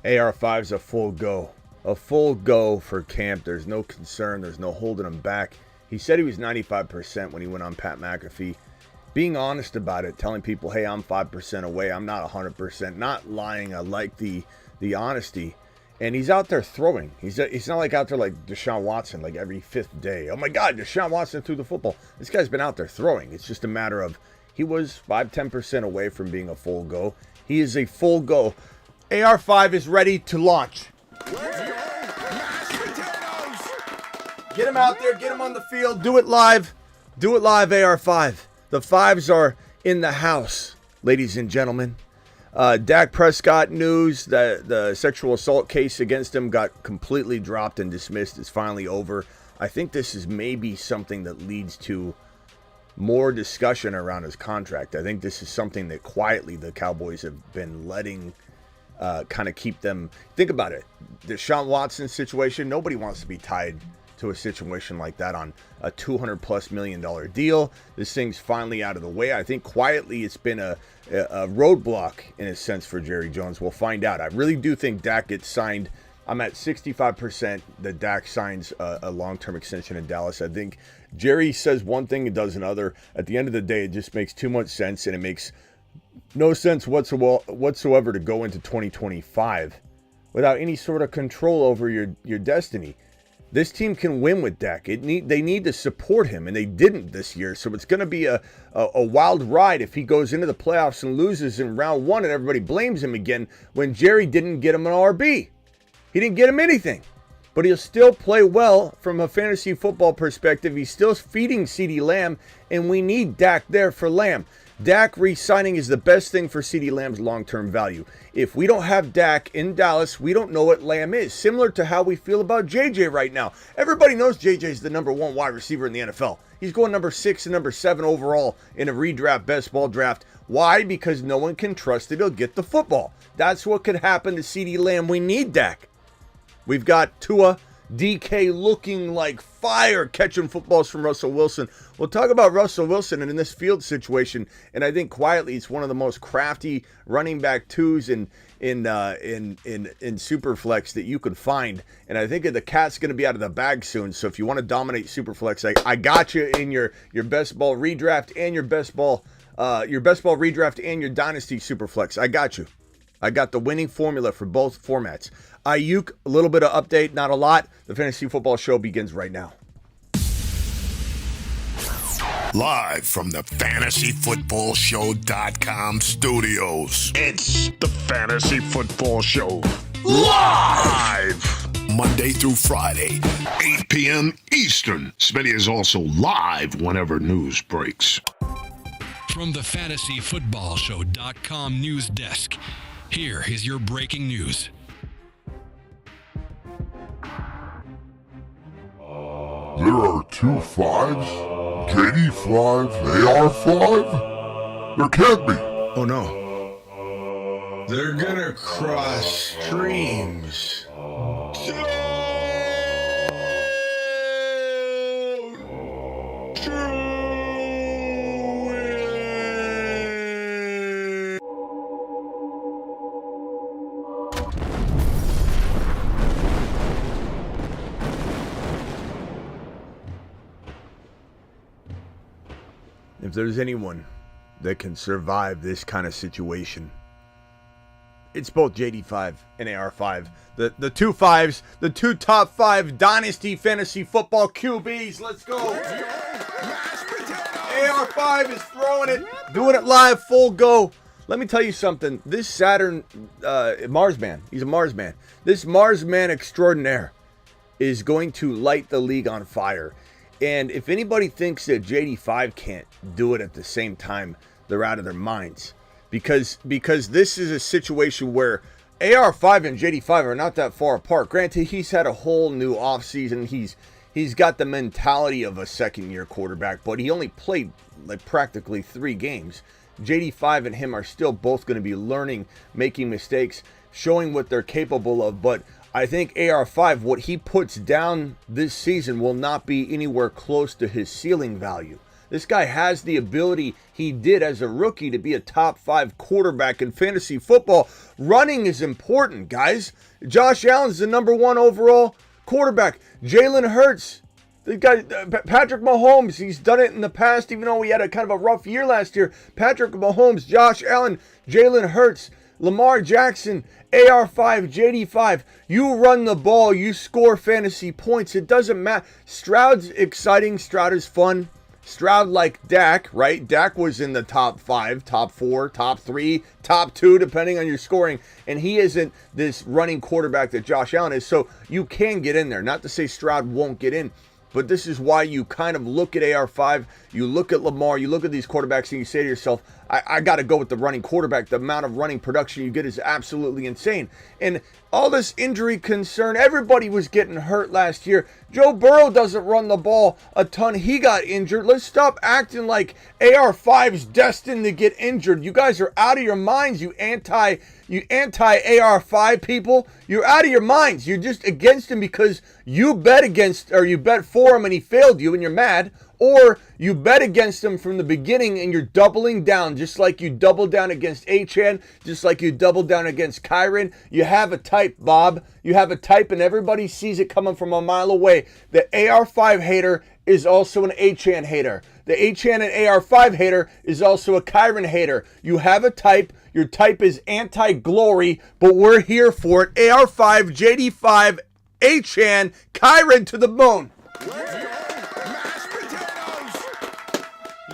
AR5's a full go. A full go for camp. There's no concern. There's no holding him back. He said he was 95% when he went on Pat McAfee. Being honest about it, telling people, hey, I'm 5% away. I'm not 100%. Not lying. I like the honesty. And he's out there throwing. He's not like out there like Deshaun Watson, like every fifth day. Oh my God, Deshaun Watson threw the football. This guy's been out there throwing. It's just a matter of he was 5-10% away from being a full go. He is a full go. AR5 is ready to launch. Get him out there. Get him on the field. Do it live. Do it live, AR5. The fives are in the house, ladies and gentlemen. Dak Prescott news that the sexual assault case against him got completely dropped and dismissed. It's finally over. I think this is maybe something that leads to more discussion around his contract. I think this is something that quietly the Cowboys have been letting kind of keep them. Think about it. The Deshaun Watson situation, nobody wants to be tied to a situation like that on a $200+ million deal. This thing's finally out of the way. I think quietly it's been a roadblock in a sense for Jerry Jones. We'll find out. I really do think Dak gets signed. I'm at 65% that Dak signs a long-term extension in Dallas. I think Jerry says one thing and does another. At the end of the day, it just makes too much sense, and it makes no sense whatsoever to go into 2025 without any sort of control over your destiny. This team can win with Dak. They need to support him, and they didn't this year. So it's going to be a wild ride if he goes into the playoffs and loses in round one, and everybody blames him again when Jerry didn't get him an RB. He didn't get him anything. But he'll still play well from a fantasy football perspective. He's still feeding CeeDee Lamb, and we need Dak there for Lamb. Dak re-signing is the best thing for CeeDee Lamb's long-term value. If we don't have Dak in Dallas, we don't know what Lamb is. Similar to how we feel about JJ right now. Everybody knows JJ is the number one wide receiver in the NFL. He's going number 6 and number 7 overall in a redraft best ball draft. Why? Because no one can trust that he'll get the football. That's what could happen to CeeDee Lamb. We need Dak. We've got Tua, DK looking like fire, catching footballs from Russell Wilson. We'll talk about Russell Wilson and in this field situation, and I think quietly it's one of the most crafty running back twos in Superflex that you could find. And I think the cat's going to be out of the bag soon. So if you want to dominate Superflex, I got you in your best ball redraft and your best ball redraft and your Dynasty Superflex. I got you. I got the winning formula for both formats. Aiyuk, a little bit of update, not a lot. The Fantasy Football Show begins right now. Live from the FantasyFootballShow.com studios. It's the Fantasy Football Show. Live! Monday through Friday, 8 p.m. Eastern. Smitty is also live whenever news breaks. From the FantasyFootballShow.com news desk, here is your breaking news. There are 2 5s? KD5? AR5? There can't be. Oh no. They're gonna cross streams. If there's anyone that can survive this kind of situation, it's both JD5 and AR5. The 2 5s, the 2 top 5 Dynasty Fantasy Football QBs. Let's go. AR5 is throwing it, doing it live, full go. Let me tell you something. This Saturn, Mars man, he's a Mars man. This Mars man extraordinaire is going to light the league on fire. And if anybody thinks that JD5 can't do it at the same time, they're out of their minds. Because this is a situation where AR5 and JD5 are not that far apart. Granted, he's had a whole new offseason. He's got the mentality of a second-year quarterback, but he only played like practically 3 games. JD5 and him are still both going to be learning, making mistakes, showing what they're capable of. But I think AR5, what he puts down this season will not be anywhere close to his ceiling value. This guy has the ability, he did as a rookie, to be a top 5 quarterback in fantasy football. Running is important, guys. Josh Allen's the number 1 overall quarterback. Jalen Hurts, the guy, Patrick Mahomes, he's done it in the past, even though he had a kind of a rough year last year. Patrick Mahomes, Josh Allen, Jalen Hurts, Lamar Jackson, AR5, JD5. You run the ball, you score fantasy points. It doesn't matter. Stroud's exciting. Stroud is fun. Stroud like Dak, right? Dak was in the top 5, top 4, top 3, top 2, depending on your scoring. And he isn't this running quarterback that Josh Allen is. So you can get in there. Not to say Stroud won't get in. But this is why you kind of look at AR5, you look at Lamar, you look at these quarterbacks, and you say to yourself, I got to go with the running quarterback. The amount of running production you get is absolutely insane. And all this injury concern, everybody was getting hurt last year. Joe Burrow doesn't run the ball a ton. He got injured. Let's stop acting like AR5's destined to get injured. You guys are out of your minds, you anti AR5 people. You're out of your minds. You're just against him because you bet for him and he failed you and you're mad. Or you bet against him from the beginning and you're doubling down, just like you doubled down against Achane, just like you doubled down against Kyron. You have a type, Bob. You have a type, and everybody sees it coming from a mile away. The AR5 hater is also an Achane hater. The Achane and AR5 hater is also a Kyron hater. You have a type. Your type is anti-glory, but we're here for it. AR5, JD5, Achane, Kyron to the moon.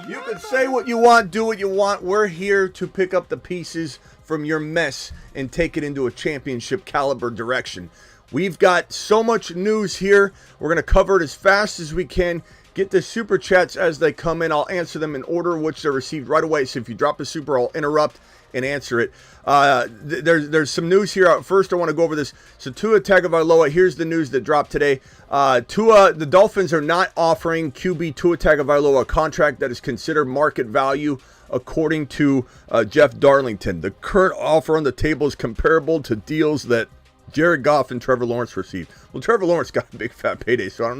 You can say what you want, do what you want. We're here to pick up the pieces from your mess and take it into a championship caliber direction. We've got so much news here. We're going to cover it as fast as we can. Get the super chats as they come in. I'll answer them in order in which they're received right away. So if you drop a super, I'll interrupt and answer it. There's some news here. First, I want to go over this. So Tua Tagovailoa, here's the news that dropped today. The Dolphins are not offering QB Tua Tagovailoa a contract that is considered market value, according to Jeff Darlington. The current offer on the table is comparable to deals that Jared Goff and Trevor Lawrence received. Well, Trevor Lawrence got a big fat payday, so I don't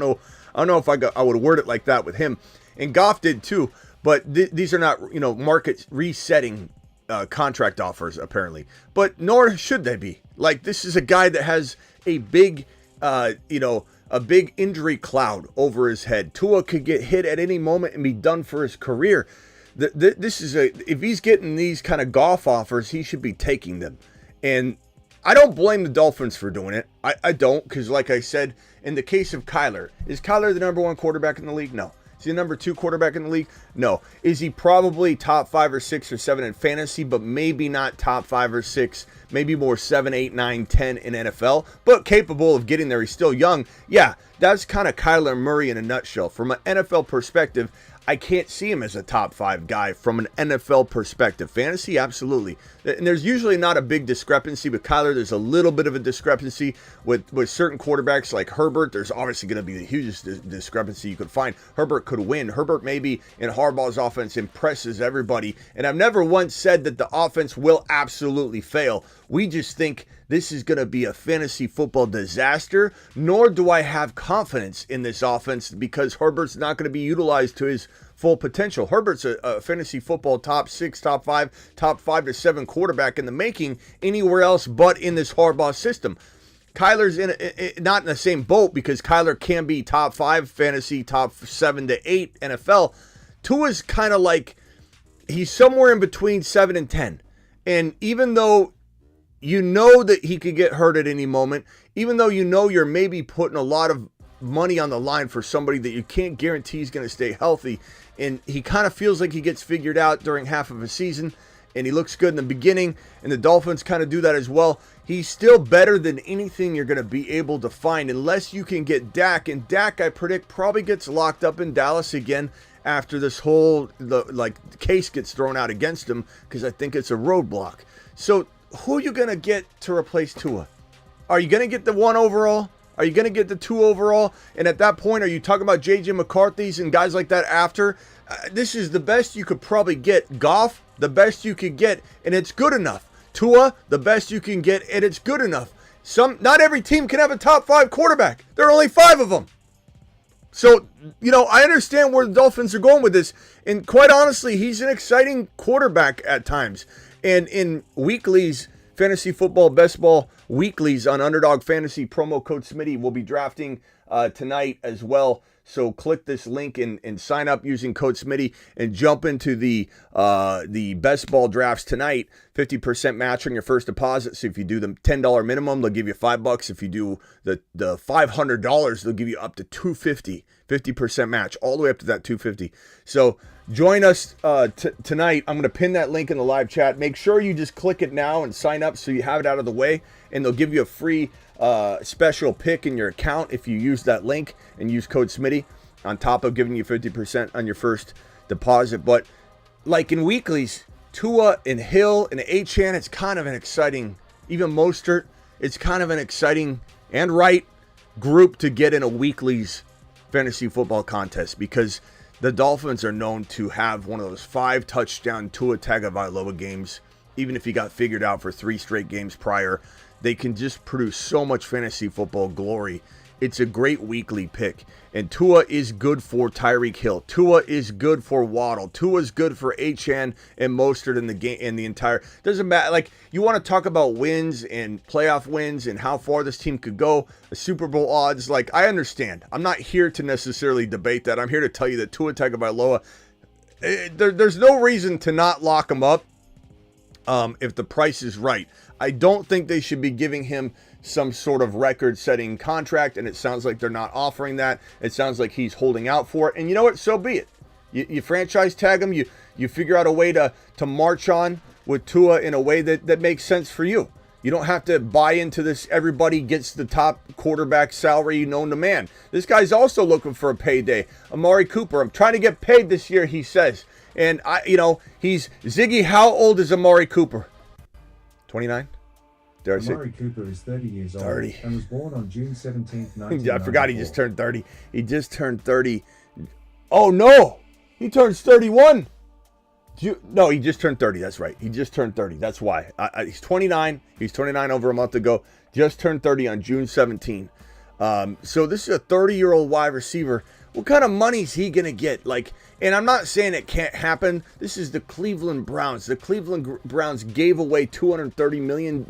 know if I would word it like that with him. And Goff did too, but these are not market resetting contract offers apparently, but nor should they be. Like, this is a guy that has a big a big injury cloud over his head. Tua could get hit at any moment and be done for his career. If he's getting these kind of golf offers, he should be taking them. And I don't blame the Dolphins for doing it. I don't, because like I said, in the case of Kyler, is Kyler the number 1 quarterback in the league? No. Is he the number 2 quarterback in the league? No. Is he probably top 5 or 6 or 7 in fantasy, but maybe not top 5 or 6, maybe more 7, 8, 9, 10 in NFL, but capable of getting there? He's still young. Yeah, that's kind of Kyler Murray in a nutshell. From an NFL perspective, I can't see him as a top 5 guy from an NFL perspective. Fantasy, absolutely. And there's usually not a big discrepancy with Kyler. There's a little bit of a discrepancy with certain quarterbacks like Herbert. There's obviously going to be the hugest discrepancy you could find. Herbert could win. Herbert maybe in Harbaugh's offense impresses everybody. And I've never once said that the offense will absolutely fail. We just think this is going to be a fantasy football disaster, nor do I have confidence in this offense because Herbert's not going to be utilized to his full potential. Herbert's a fantasy football top 6, top 5 to 7 quarterback in the making anywhere else but in this Harbaugh system. Kyler's not in the same boat because Kyler can be top 5 fantasy, top 7 to 8 NFL. Tua's kind of like, he's somewhere in between 7 and 10. And even though you know that he could get hurt at any moment, even though you know you're maybe putting a lot of money on the line for somebody that you can't guarantee is going to stay healthy, and he kind of feels like he gets figured out during half of a season, and he looks good in the beginning, and the Dolphins kind of do that as well. He's still better than anything you're going to be able to find unless you can get Dak, and Dak, I predict, probably gets locked up in Dallas again after this whole case gets thrown out against him, because I think it's a roadblock. So who are you going to get to replace Tua? Are you going to get the 1 overall? Are you going to get the 2 overall? And at that point, are you talking about J.J. McCarthy's and guys like that after? This is the best you could probably get. Goff, the best you could get, and it's good enough. Tua, the best you can get, and it's good enough. Not every team can have a top 5 quarterback. There are only 5 of them. So, I understand where the Dolphins are going with this. And quite honestly, he's an exciting quarterback at times. And in weeklies, fantasy football, best ball weeklies on Underdog Fantasy, promo code Smitty, will be drafting tonight as well. So click this link and sign up using code Smitty and jump into the best ball drafts tonight. 50% match on your first deposit. So if you do the $10 minimum, they'll give you $5. If you do the $500, they'll give you up to $250. 50% match all the way up to that $250. So join us tonight. I'm going to pin that link in the live chat. Make sure you just click it now and sign up so you have it out of the way. And they'll give you a free special pick in your account if you use that link and use code Smitty on top of giving you 50% on your first deposit. But like in weeklies, Tua and Hill and Achane, it's kind of an exciting, even Mostert, it's kind of an exciting and right group to get in a weeklies fantasy football contest, because the Dolphins are known to have one of those 5 touchdown Tua Tagovailoa games. Even if he got figured out for 3 straight games prior, they can just produce so much fantasy football glory. It's a great weekly pick. And Tua is good for Tyreek Hill. Tua is good for Waddle. Tua is good for Achane and Mostert in the game, in the entire. Doesn't matter. Like, you want to talk about wins and playoff wins and how far this team could go, the Super Bowl odds. Like, I understand. I'm not here to necessarily debate that. I'm here to tell you that Tua Tagovailoa, there's no reason to not lock him up if the price is right. I don't think they should be giving him some sort of record-setting contract, and it sounds like they're not offering that. It sounds like he's holding out for it, and you know what? So be it. You franchise tag him. You figure out a way to march on with Tua in a way that makes sense for you. You don't have to buy into this. Everybody gets the top quarterback salary known to man. This guy's also looking for a payday. Amari Cooper, I'm trying to get paid this year, he says. And he's Ziggy. How old is Amari Cooper? 29? Amari Cooper is 30 years old 30. and was born on June 17th, 1994. I forgot he just turned 30. He just turned 30. Oh, no. He turns 31. No, he just turned 30. That's right. He just turned 30. That's why. He's 29. He's 29 over a month ago. Just turned 30 on June 17. So this is a 30-year-old wide receiver. What kind of money is he going to get? And I'm not saying it can't happen. This is the Cleveland Browns. The Cleveland Browns gave away $230 million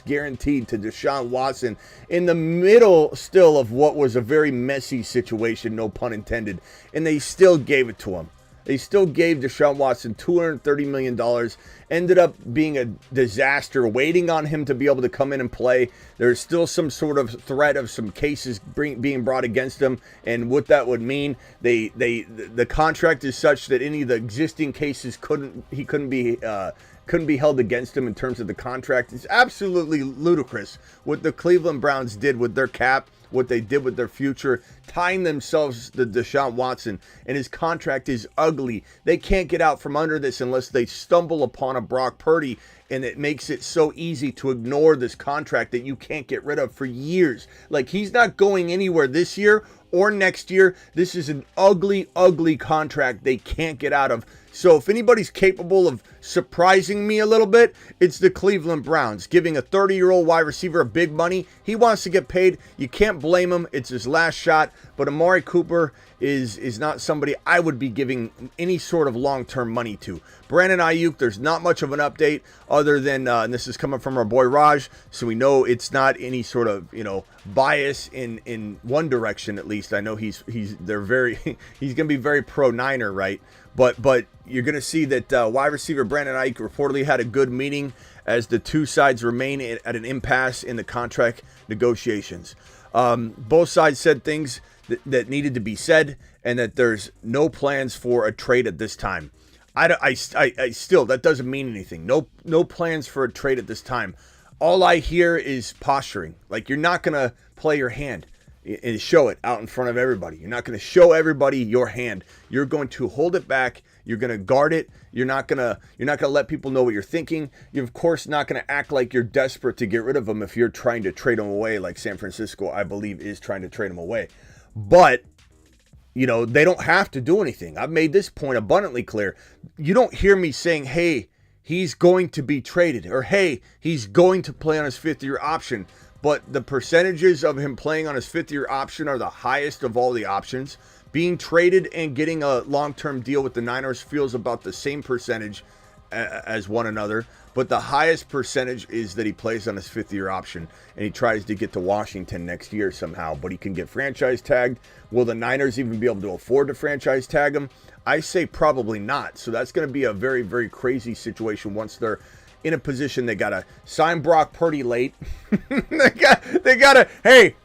guaranteed to Deshaun Watson in the middle still of what was a very messy situation, no pun intended. And they still gave it to him. They still gave Deshaun Watson $230 million. Ended up being a disaster, waiting on him to be able to come in and play. There's still some sort of threat of some cases being brought against him, and what that would mean. The contract is such that any of the existing cases couldn't be held against him in terms of the contract. It's absolutely ludicrous what the Cleveland Browns did with their cap, what they did with their future, tying themselves to Deshaun Watson, and his contract is ugly. They can't get out from under this unless they stumble upon a Brock Purdy, and it makes it so easy to ignore this contract that you can't get rid of for years. Like, he's not going anywhere this year or next year. This is an ugly, ugly contract they can't get out of. So if anybody's capable of surprising me a little bit, it's the Cleveland Browns. Giving a 30-year-old wide receiver big money. He wants to get paid. You can't blame him. It's his last shot. But Amari Cooper is not somebody I would be giving any sort of long-term money to. Brandon Aiyuk, there's not much of an update other than, and this is coming from our boy Raj, so we know it's not any sort of, bias in one direction at least. I know he's going to be very pro-Niner, right? But you're going to see that wide receiver Brandon Aiyuk reportedly had a good meeting as the two sides remain at an impasse in the contract negotiations. Both sides said things that needed to be said, and that there's no plans for a trade at this time. I still, that doesn't mean anything. No plans for a trade at this time. All I hear is posturing. Like, you're not going to play your hand and show it out in front of everybody. You're not going to show everybody your hand. You're going to hold it back. You're going to guard it. You're not going to let people know what you're thinking. You're, of course, not going to act like you're desperate to get rid of them if you're trying to trade them away, like San Francisco, I believe, is trying to trade them away. But, they don't have to do anything. I've made this point abundantly clear. You don't hear me saying, hey, he's going to be traded, or hey, he's going to play on his 5th-year option. but the percentages of him playing on his fifth-year option are the highest of all the options. Being traded and getting a long-term deal with the Niners feels about the same percentage as one another, but the highest percentage is that he plays on his fifth-year option, and he tries to get to Washington next year somehow, but he can get franchise tagged. Will the Niners even be able to afford to franchise tag him? I say probably not, so that's going to be a very, very crazy situation once they're in a position. They got to sign Brock Purdy late. they got to, hey,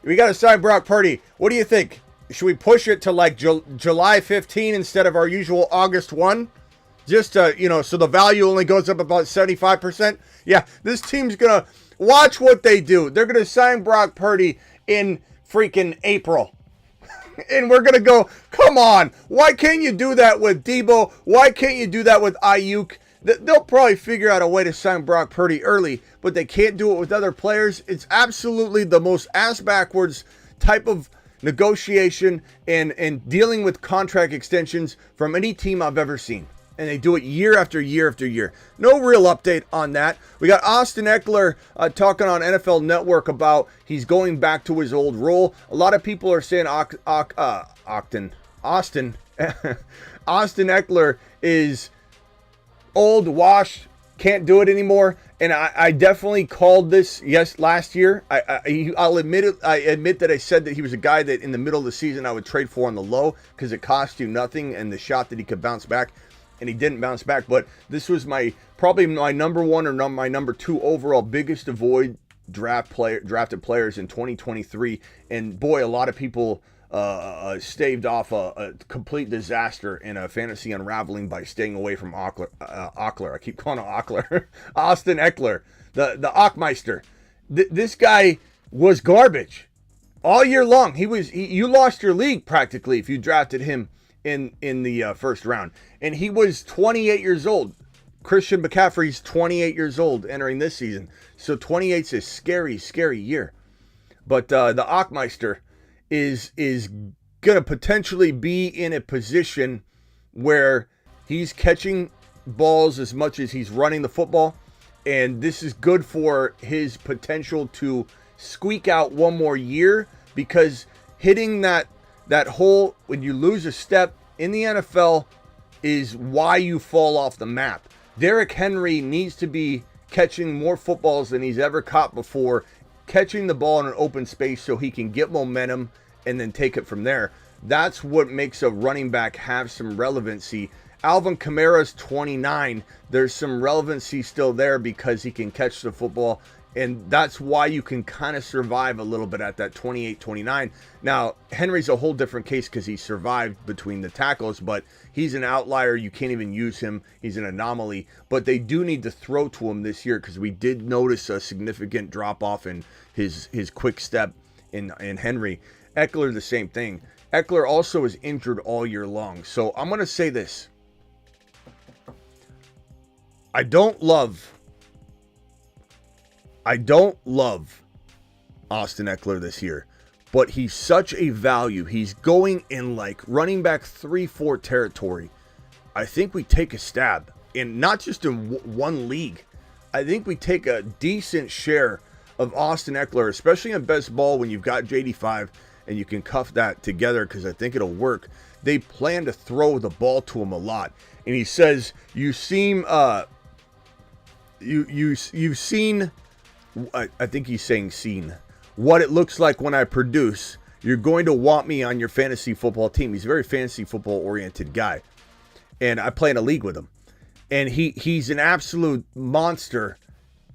we got to sign Brock Purdy. What do you think? Should we push it to like July 15 instead of our usual August 1? Just, so the value only goes up about 75%. Yeah, this team's going to watch what they do. They're going to sign Brock Purdy in freaking April. And we're going to go, come on. Why can't you do that with Debo? Why can't you do that with Aiyuk? They'll probably figure out a way to sign Brock Purdy early, but they can't do it with other players. It's absolutely the most ass-backwards type of negotiation and dealing with contract extensions from any team I've ever seen. And they do it year after year after year. No real update on that. We got Austin Ekeler talking on NFL Network about he's going back to his old role. A lot of people are saying Austin Ekeler is old, washed, can't do it anymore. And I definitely called this last year. I'll admit it. I admit that I said that he was a guy that in the middle of the season I would trade for on the low because it cost you nothing and the shot that he could bounce back. And he didn't bounce back, but this was probably my number one or my number two overall biggest avoid drafted players in 2023. And boy, a lot of people staved off a complete disaster in a fantasy unraveling by staying away from Ekeler. I keep calling him Ekeler. Austin Ekeler, the Ockmeister. This guy was garbage all year long. You lost your league practically if you drafted him in the first round. And he was 28 years old. Christian McCaffrey's 28 years old entering this season. So 28's a scary, scary year. But the Ockmeister is going to potentially be in a position where he's catching balls as much as he's running the football. And this is good for his potential to squeak out one more year, because hitting that hole when you lose a step in the NFL is why you fall off the map. Derrick Henry needs to be catching more footballs than he's ever caught before, catching the ball in an open space so he can get momentum and then take it from there. That's what makes a running back have some relevancy. Alvin Kamara's 29. There's some relevancy still there because he can catch the football. And that's why you can kind of survive a little bit at that 28, 29. Now, Henry's a whole different case because he survived between the tackles, but he's an outlier. You can't even use him. He's an anomaly. But they do need to throw to him this year because we did notice a significant drop-off in his quick step in Henry. Ekeler, the same thing. Ekeler also is injured all year long. So I'm going to say this. I don't love Austin Ekeler this year, but he's such a value. He's going in like running back 3-4 territory. I think we take a stab, and not just in one league. I think we take a decent share of Austin Ekeler, especially in best ball when you've got JD5 and you can cuff that together because I think it'll work. They plan to throw the ball to him a lot, and he says, "You seem you've seen." I think he's saying seen what it looks like when I produce. You're going to want me on your fantasy football team. He's a very fantasy football oriented guy. And I play in a league with him. And he's an absolute monster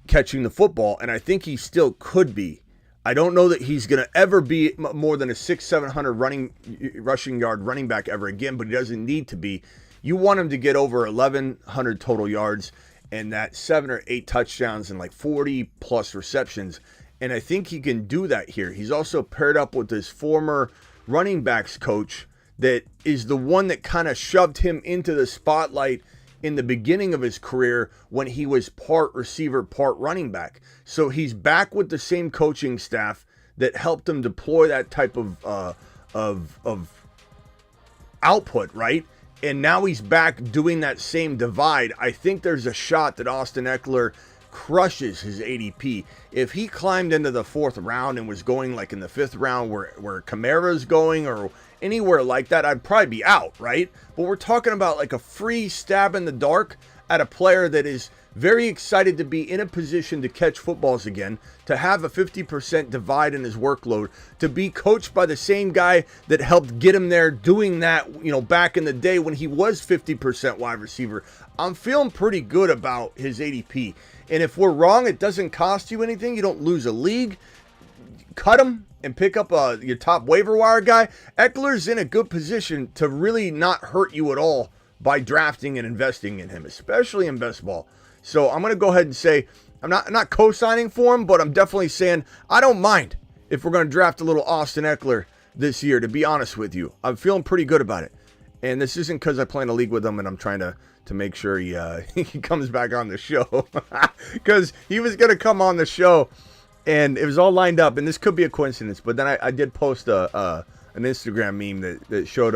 catching the football. And I think he still could be. I don't know that he's going to ever be more than a 600-700 rushing yard running back ever again, but he doesn't need to be. You want him to get over 1,100 total yards and that 7 or 8 touchdowns and like 40 plus receptions. And I think he can do that here. He's also paired up with his former running backs coach that is the one that kind of shoved him into the spotlight in the beginning of his career when he was part receiver, part running back. So he's back with the same coaching staff that helped him deploy that type of output, right? And now he's back doing that same divide. I think there's a shot that Austin Ekeler crushes his ADP. If he climbed into the 4th round and was going like in the 5th round where Kamara's going or anywhere like that, I'd probably be out, right? But we're talking about like a free stab in the dark at a player that is very excited to be in a position to catch footballs again, to have a 50% divide in his workload, to be coached by the same guy that helped get him there doing that, back in the day when he was 50% wide receiver. I'm feeling pretty good about his ADP. And if we're wrong, it doesn't cost you anything. You don't lose a league. Cut him and pick up your top waiver wire guy. Ekeler's in a good position to really not hurt you at all by drafting and investing in him, especially in best ball. So I'm going to go ahead and say I'm not co-signing for him, but I'm definitely saying I don't mind if we're going to draft a little Austin Ekeler this year, to be honest with you. I'm feeling pretty good about it. And this isn't because I play in a league with him and I'm trying to make sure he comes back on the show. Because he was going to come on the show and it was all lined up. And this could be a coincidence, but then I did post an Instagram meme that showed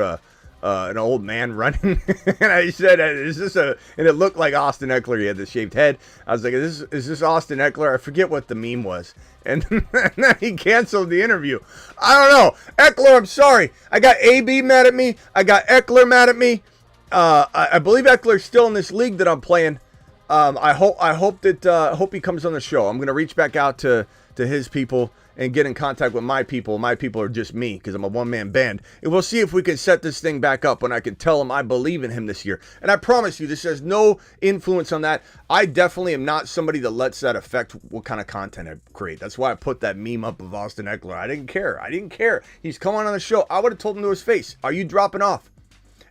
an old man running, and I said, "Is this a?" And it looked like Austin Ekeler. He had the shaved head. I was like, "Is this Austin Ekeler?" I forget what the meme was, and then he canceled the interview. I don't know, Ekeler. I'm sorry. I got AB mad at me. I got Ekeler mad at me. I believe Ekeler's still in this league that I'm playing. I hope he comes on the show. I'm gonna reach back out to his people and get in contact with my people. My people are just me because I'm a one-man band. And we'll see if we can set this thing back up when I can tell him I believe in him this year. And I promise you, this has no influence on that. I definitely am not somebody that lets that affect what kind of content I create. That's why I put that meme up of Austin Ekeler. I didn't care. He's coming on the show. I would have told him to his face, are you dropping off?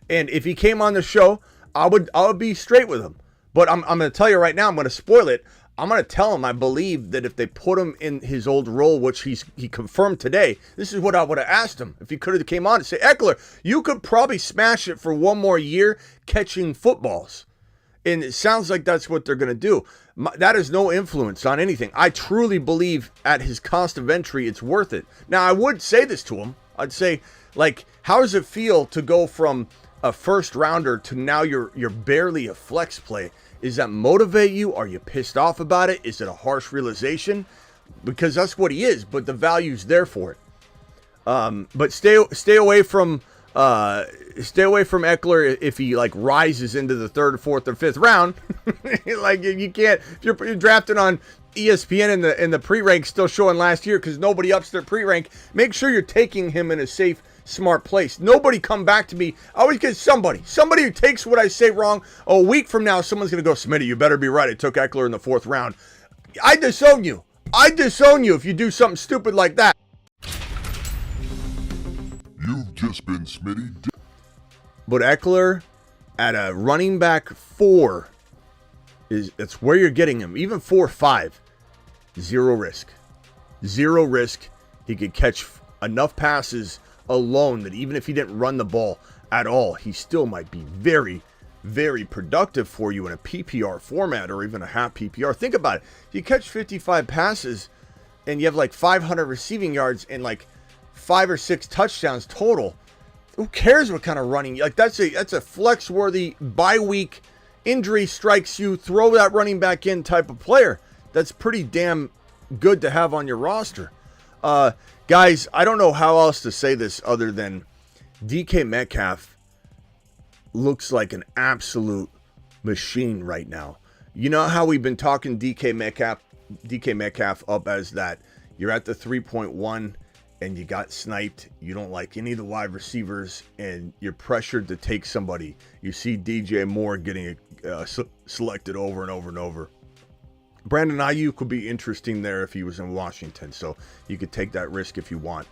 And if he came on the show, I would be straight with him. But I'm going to tell you right now, I'm going to spoil it. I'm going to tell him I believe that if they put him in his old role, which he confirmed today, this is what I would have asked him. If he could have came on and say, Ekeler, you could probably smash it for one more year catching footballs. And it sounds like that's what they're going to do. That has no influence on anything. I truly believe at his cost of entry, it's worth it. Now, I would say this to him. I'd say, like, how does it feel to go from a first rounder to now you're barely a flex play? Does that motivate you? Are you pissed off about it? Is it a harsh realization? Because that's what he is, but the value's there for it. But stay away from Ekeler if he like rises into the 3rd, 4th, or 5th round. Like you can't, if you're drafted on ESPN in the pre-rank still showing last year because nobody ups their pre-rank. Make sure you're taking him in a safe, smart place. Nobody come back to me. I always get somebody who takes what I say wrong. A week from now, someone's going to go, Smitty, you better be right. I took Ekeler in the 4th round. I disown you. If you do something stupid like that. You've just been Smitty. But Ekeler at a running back 4 it's where you're getting him. Even 4-5, zero risk. He could catch enough passes alone that even if he didn't run the ball at all, he still might be very, very productive for you in a PPR format or even a half PPR. Think about it. If you catch 55 passes and you have like 500 receiving yards and like 5 or 6 touchdowns total, who cares what kind of running? Like that's a flex-worthy bye-week injury strikes you, throw that running back in type of player. That's pretty damn good to have on your roster. Guys, I don't know how else to say this other than DK Metcalf looks like an absolute machine right now. You know how we've been talking DK Metcalf up as that you're at the 3.1 and you got sniped. You don't like any of the wide receivers and you're pressured to take somebody. You see DJ Moore getting selected over and over and over. Brandon Aiyuk could be interesting there if he was in Washington, so you could take that risk if you want.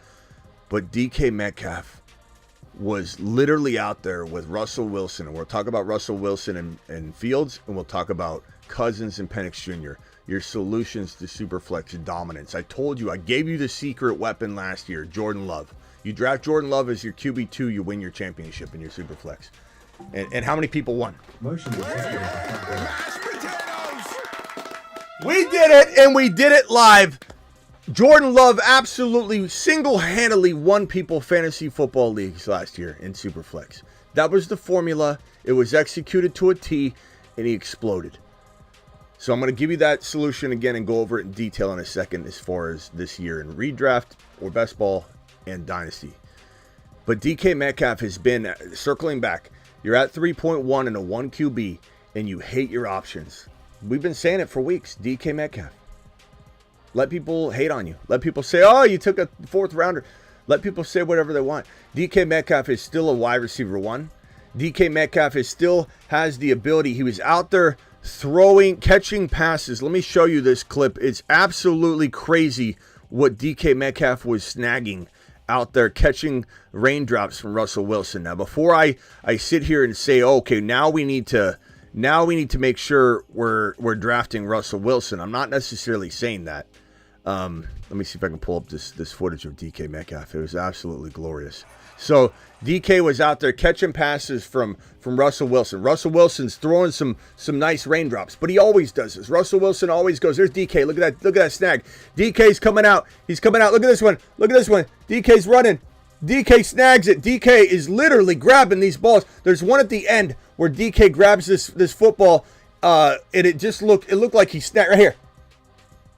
But DK Metcalf was literally out there with Russell Wilson, and we'll talk about Russell Wilson and Fields, and we'll talk about Cousins and Penix Jr., your solutions to Superflex dominance. I told you, I gave you the secret weapon last year, Jordan Love. You draft Jordan Love as your QB2, you win your championship in your Superflex. And how many people won? Motion detected. We did it, and we did it live. Jordan Love absolutely single-handedly won people fantasy football leagues last year in Superflex. That was the formula. It was executed to a T, and he exploded. So I'm going to give you that solution again and go over it in detail in a second as far as this year in redraft or best ball and dynasty. But DK Metcalf has been, circling back, you're at 3.1 and a 1 QB, and you hate your options. We've been saying it for weeks. DK Metcalf. Let people hate on you. Let people say, oh, you took a 4th rounder. Let people say whatever they want. DK Metcalf is still a wide receiver 1. DK Metcalf still has the ability. He was out there throwing, catching passes. Let me show you this clip. It's absolutely crazy what DK Metcalf was snagging out there, catching raindrops from Russell Wilson. Now, before I sit here and say, okay, now we need to make sure we're drafting Russell Wilson. I'm not necessarily saying that. Let me see if I can pull up this footage of DK Metcalf. It was absolutely glorious. So DK was out there catching passes from Russell Wilson. Russell Wilson's throwing some nice raindrops, but he always does this. Russell Wilson always goes, there's DK. Look at that snag. DK's coming out. He's coming out. Look at this one. Look at this one. DK's running. DK snags it. DK is literally grabbing these balls. There's one at the end where DK grabs this football, and it looked like he snagged right here.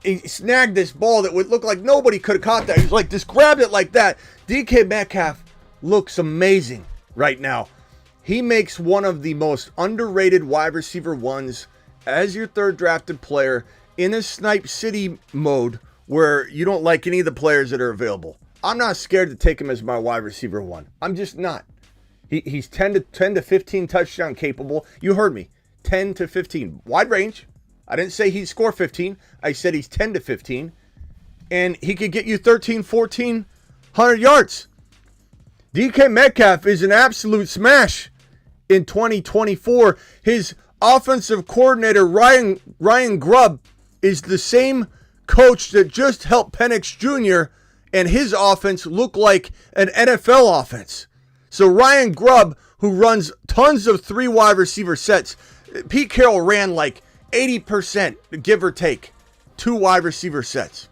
He snagged this ball that would look like nobody could have caught that. He's like, just grabbed it like that. DK Metcalf looks amazing right now. He makes one of the most underrated wide receiver 1s as your 3rd drafted player in a Snipe City mode where you don't like any of the players that are available. I'm not scared to take him as my wide receiver 1. I'm just not. He's 10 to 15 touchdown capable. You heard me. 10 to 15. Wide range. I didn't say he'd score 15. I said he's 10 to 15. And he could get you 13, 1,400 yards. DK Metcalf is an absolute smash in 2024. His offensive coordinator, Ryan Grubb, is the same coach that just helped Penix Jr. and his offense look like an NFL offense. So Ryan Grubb, who runs tons of 3 wide receiver sets, Pete Carroll ran like 80%, give or take, 2 wide receiver sets.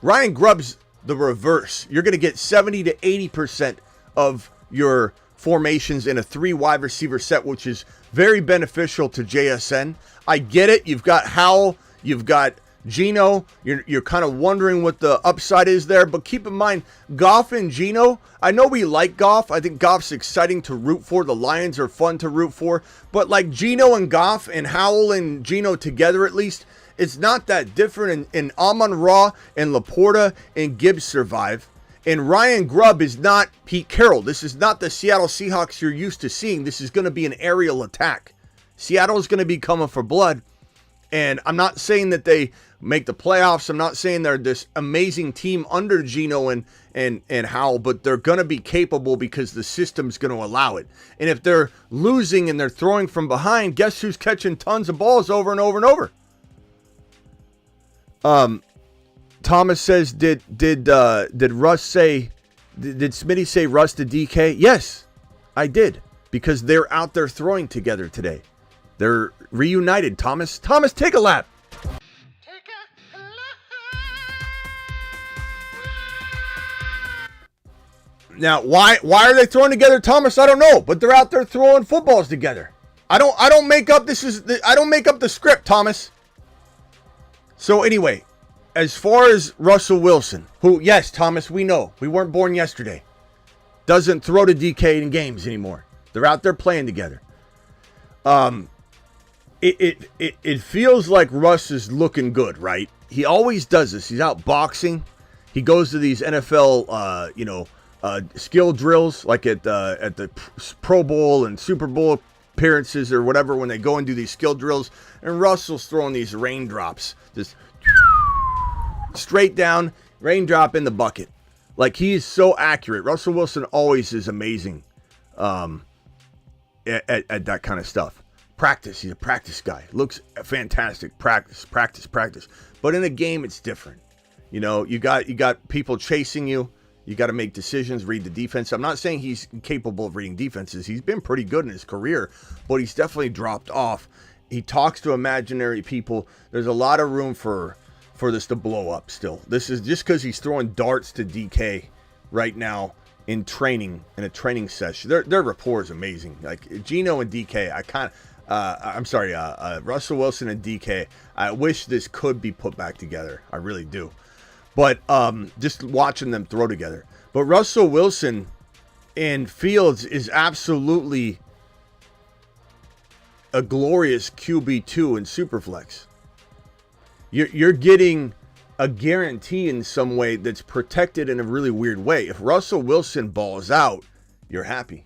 Ryan Grubb's the reverse. You're going to get 70 to 80% of your formations in a 3 wide receiver set, which is very beneficial to JSN. I get it. You've got Howell. You've got Geno. You're kind of wondering what the upside is there, but keep in mind, Goff and Geno, I know we like Goff. I think Goff's exciting to root for. The Lions are fun to root for, but like Geno and Goff and Howell and Geno together, at least, it's not that different. And Amon-Ra and Laporta and Gibbs survive. And Ryan Grubb is not Pete Carroll. This is not the Seattle Seahawks you're used to seeing. This is going to be an aerial attack. Seattle is going to be coming for blood. And I'm not saying that they make the playoffs. I'm not saying they're this amazing team under Geno and Howell, but they're going to be capable because the system's going to allow it. And if they're losing and they're throwing from behind, guess who's catching tons of balls over and over and over? Thomas says, did Russ say, did Smitty say Russ to DK? Yes, I did, because they're out there throwing together today. They're reunited. Thomas, take a lap. Now, why are they throwing together, Thomas? I don't know, but they're out there throwing footballs together. I don't make up the script, Thomas. So anyway, as far as Russell Wilson, who, yes, Thomas, we know, we weren't born yesterday, doesn't throw to DK in games anymore. They're out there playing together. It feels like Russ is looking good, right? He always does this. He's out boxing. He goes to these NFL, skill drills, like at the Pro Bowl and Super Bowl appearances or whatever, when they go and do these skill drills. And Russell's throwing these raindrops, just straight down, raindrop in the bucket. Like, he is so accurate. Russell Wilson always is amazing at that kind of stuff. Practice. He's a practice guy. Looks fantastic. Practice. But in a game, it's different. You know, you got people chasing you. You got to make decisions, read the defense. I'm not saying he's capable of reading defenses. He's been pretty good in his career, but he's definitely dropped off. He talks to imaginary people. There's a lot of room for this to blow up still. This is just because he's throwing darts to DK right now in training, in a training session. Their rapport is amazing. Like Geno and DK, Russell Wilson and DK. I wish this could be put back together. I really do. But just watching them throw together. But Russell Wilson and Fields is absolutely a glorious QB2 in Superflex. You're getting a guarantee in some way that's protected in a really weird way. If Russell Wilson balls out, you're happy.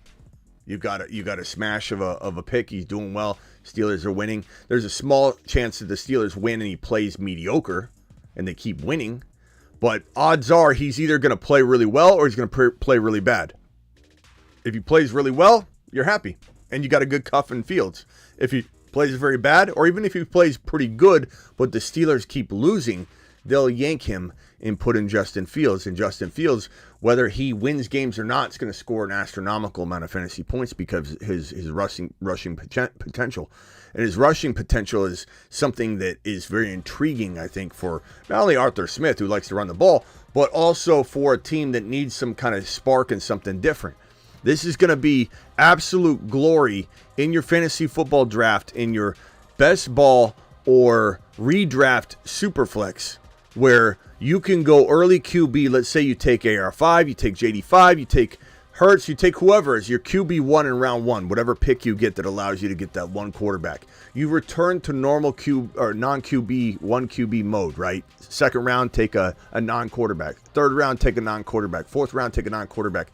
You got a smash of a pick. He's doing well. Steelers are winning. There's a small chance that the Steelers win and he plays mediocre and they keep winning. But odds are he's either going to play really well or he's going to play really bad. If he plays really well, you're happy. And you got a good cuff in Fields. If he plays very bad, or even if he plays pretty good, but the Steelers keep losing, they'll yank him and put in Justin Fields. And Justin Fields, whether he wins games or not, is going to score an astronomical amount of fantasy points because his rushing potential. And his rushing potential is something that is very intriguing, I think, for not only Arthur Smith, who likes to run the ball, but also for a team that needs some kind of spark and something different. This is going to be absolute glory in your fantasy football draft, in your best ball or redraft Superflex, where you can go early QB. Let's say you take AR5, you take JD5, you take Hurts, you take whoever is your QB1 in round one, whatever pick you get that allows you to get that one quarterback. You return to normal non-QB, 1 QB mode, right? Second round, take a non-quarterback. Third round, take a non-quarterback. Fourth round, take a non-quarterback.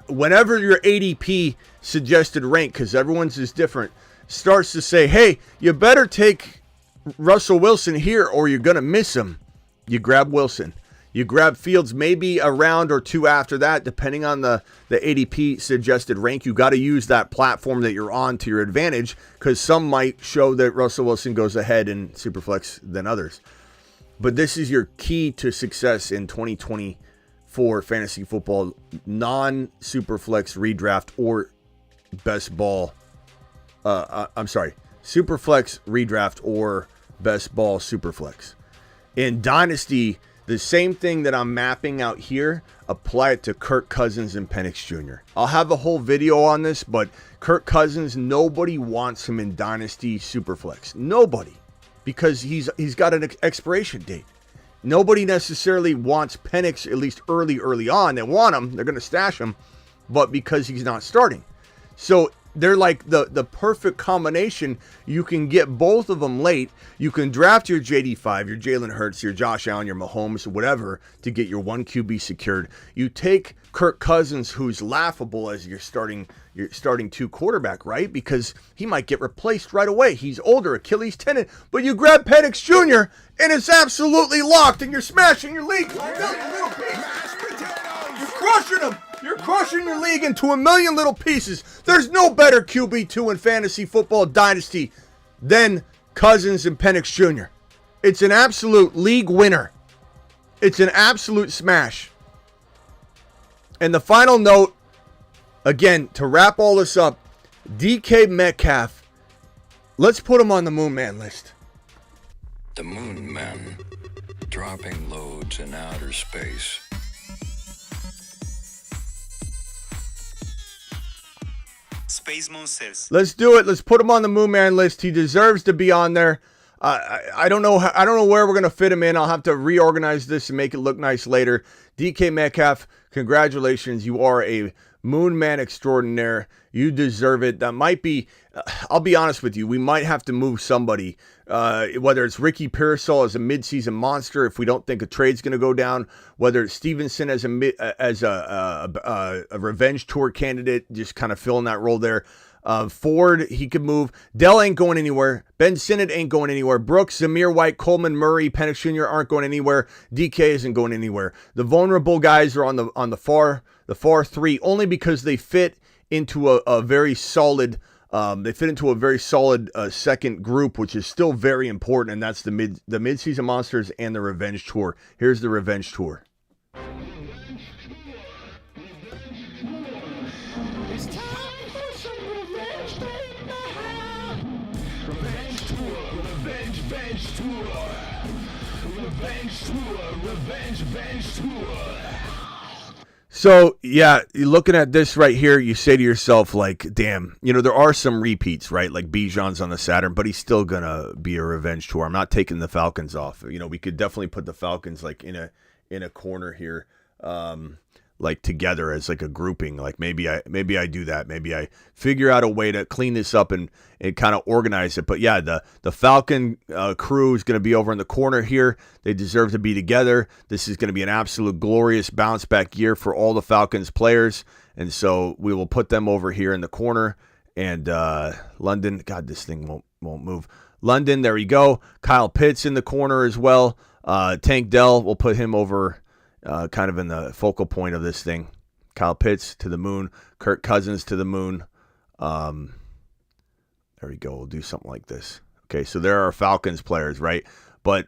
Whenever your ADP suggested rank, because everyone's is different, starts to say, hey, you better take Russell Wilson here or you're going to miss him, you grab Wilson. You grab Fields maybe a round or two after that, depending on the ADP suggested rank. You got to use that platform that you're on to your advantage, because some might show that Russell Wilson goes ahead in Superflex than others. But this is your key to success in 2024 fantasy football, non-Superflex redraft or best ball. Superflex redraft or best ball Superflex. In Dynasty, the same thing that I'm mapping out here, apply it to Kirk Cousins and Penix Jr. I'll have a whole video on this, but Kirk Cousins, nobody wants him in Dynasty Superflex. Nobody. Because he's got an expiration date. Nobody necessarily wants Penix, at least early on. They want him. They're going to stash him. But because he's not starting. So they're like the perfect combination. You can get both of them late. You can draft your JD5, your Jalen Hurts, your Josh Allen, your Mahomes, whatever, to get your 1 QB secured. You take Kirk Cousins, who's laughable as your starting 2 quarterback, right? Because he might get replaced right away. He's older, Achilles tendon. But you grab Penix Jr. and it's absolutely locked, and you're smashing your league. You're crushing him. You're crushing your league into a million little pieces. There's no better QB2 in fantasy football dynasty than Cousins and Penix Jr. It's an absolute league winner. It's an absolute smash. And the final note, again, to wrap all this up, DK Metcalf, let's put him on the Moonman list. The Moonman, dropping loads in outer space. Space Monsters. Let's do it. Let's put him on the Moonman list. He deserves to be on there. I don't know where we're going to fit him in. I'll have to reorganize this and make it look nice later. DK Metcalf, congratulations. You are a Moonman extraordinaire. You deserve it. That might be, I'll be honest with you, we might have to move somebody, whether it's Ricky Pearsall as a midseason monster if we don't think a trade's going to go down, whether it's Stevenson as a revenge tour candidate, just kind of filling that role there. Ford, he could move. Dell ain't going anywhere. Ben Sinnott ain't going anywhere. Brooks, Zamir White, Coleman, Murray, Penix Jr. aren't going anywhere. DK isn't going anywhere. The vulnerable guys are on the far three only because they fit into a very solid. They fit into a very solid second group, which is still very important, and that's the midseason monsters and the revenge tour. Here's the revenge tour. It's time for some revenge, baby. Revenge tour, revenge tour. Revenge tour, revenge tour. So, yeah, you're looking at this right here, you say to yourself, like, damn, there are some repeats, right? Like Bijan's on the Saturn, but he's still going to be a revenge tour. I'm not taking the Falcons off. We could definitely put the Falcons, like, in a corner here, like, together as, like, a grouping. Like, maybe I do that. Maybe I figure out a way to clean this up and kind of organize it. But, yeah, the Falcon crew is going to be over in the corner here. They deserve to be together. This is going to be an absolute glorious bounce-back year for all the Falcons players. And so we will put them over here in the corner. And London, God, this thing won't move. London, there we go. Kyle Pitts in the corner as well. Tank Dell, we'll put him over kind of in the focal point of this thing. Kyle Pitts to the moon. Kirk Cousins to the moon. There we go. We'll do something like this. Okay, so there are Falcons players, right? But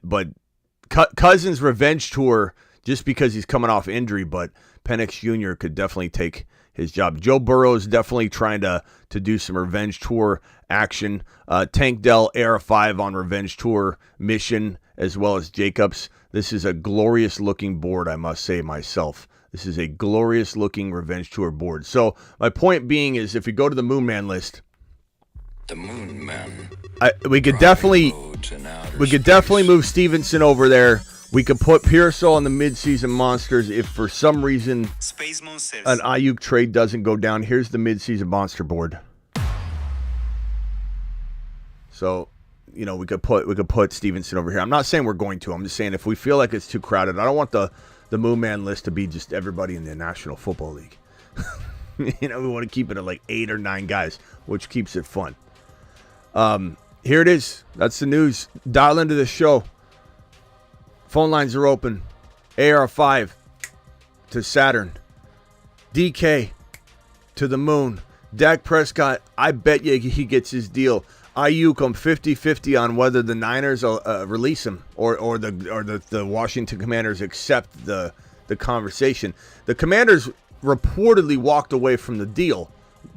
Cousins' revenge tour, just because he's coming off injury, but Penix Jr. could definitely take his job. Joe Burrow is definitely trying to do some revenge tour action. Tank Dell, AR5 on revenge tour mission, as well as Jacobs. This is a glorious-looking board, I must say myself. This is a glorious-looking revenge tour board. So my point being is, if you go to the Moonman list, The Moonman. we could definitely move Stevenson over there. We could put Pearsall on the midseason monsters if for some reason Space Monsters. an Aiyuk trade doesn't go down. Here's the midseason monster board. So, we could put Stevenson over here. I'm not saying we're going to. I'm just saying if we feel like it's too crowded. I don't want the Moonman list to be just everybody in the National Football League. We want to keep it at like 8 or 9 guys, which keeps it fun. Here it is. That's the news. Dial into the show. Phone lines are open. AR5 to Saturn. DK to the moon. Dak Prescott, I bet you he gets his deal. Aiyuk, I'm 50-50 on whether the Niners release him or the Washington Commanders accept the conversation. The Commanders reportedly walked away from the deal,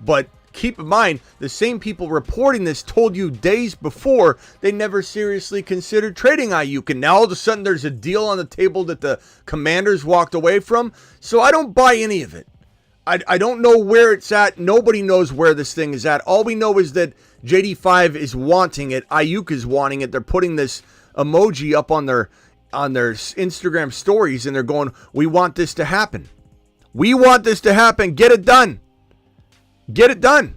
but keep in mind, the same people reporting this told you days before they never seriously considered trading Aiyuk, and now all of a sudden there's a deal on the table that the Commanders walked away from. So I don't buy any of it. I don't know where it's at. Nobody knows where this thing is at. All we know is that JD5 is wanting it. Aiyuk is wanting it. They're putting this emoji up on their Instagram stories, and they're going, "We want this to happen. We want this to happen. Get it done. Get it done."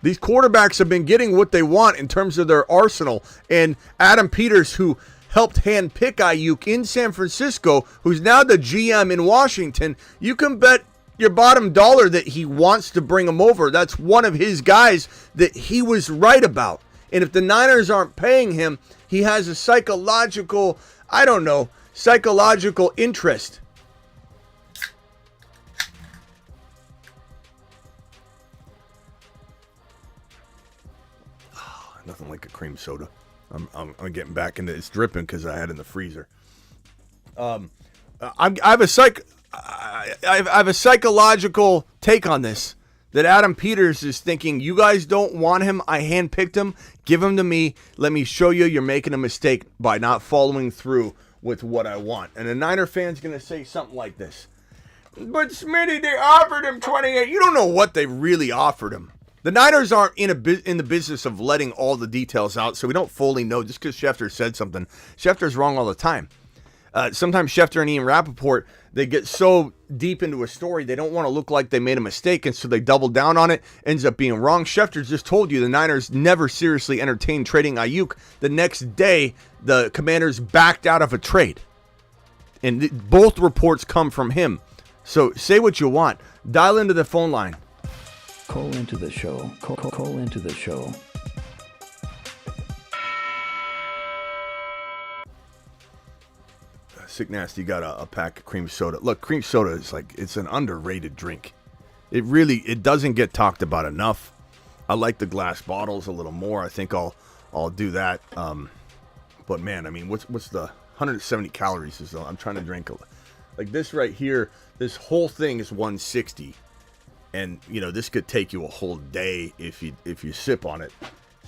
These quarterbacks have been getting what they want in terms of their arsenal. And Adam Peters, who helped handpick Aiyuk in San Francisco, who's now the GM in Washington, you can bet your bottom dollar that he wants to bring him over. That's one of his guys that he was right about. And if the Niners aren't paying him, he has a psychological interest. Nothing like a cream soda. I'm getting back into it's dripping because I had it in the freezer. I have a psychological take on this, that Adam Peters is thinking, you guys don't want him. I handpicked him. Give him to me. Let me show you you're making a mistake by not following through with what I want. And a Niner fan's going to say something like this. But Smitty, they offered him 28. You don't know what they really offered him. The Niners aren't in the business of letting all the details out, so we don't fully know. Just because Schefter said something, Schefter's wrong all the time. Sometimes Schefter and Ian Rappaport, they get so deep into a story, they don't want to look like they made a mistake, and so they double down on it, ends up being wrong. Schefter just told you the Niners never seriously entertained trading Aiyuk. The next day, the Commanders backed out of a trade. And both reports come from him. So say what you want. Dial into the phone line. Call into the show. Call into the show. Sick Nasty got a pack of cream soda. Look, cream soda is it's an underrated drink. It doesn't get talked about enough. I like the glass bottles a little more. I think I'll do that. But man, I mean, what's the 170 calories is? I'm trying to drink like this right here. This whole thing is 160. And, this could take you a whole day if you sip on it.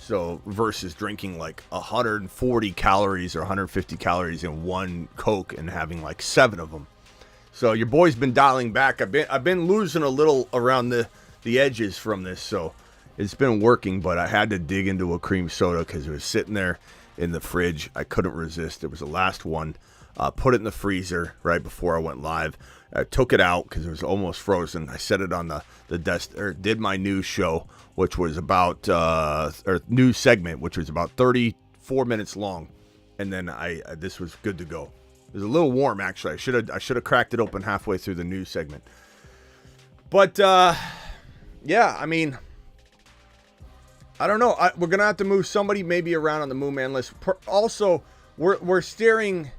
So, versus drinking like 140 calories or 150 calories in one Coke and having like 7 of them. So your boy's been dialing back. I've been losing a little around the edges from this, so it's been working. But I had to dig into a cream soda because it was sitting there in the fridge. I couldn't resist. It was the last one. Put it in the freezer right before I went live. I took it out because it was almost frozen. I set it on the desk, or did my news show, which was about or news segment, which was about 34 minutes long, and then this was good to go. It was a little warm, actually. I should have cracked it open halfway through the news segment. But yeah, I mean, I don't know. We're gonna have to move somebody maybe around on the Moonman list. Also, we're staring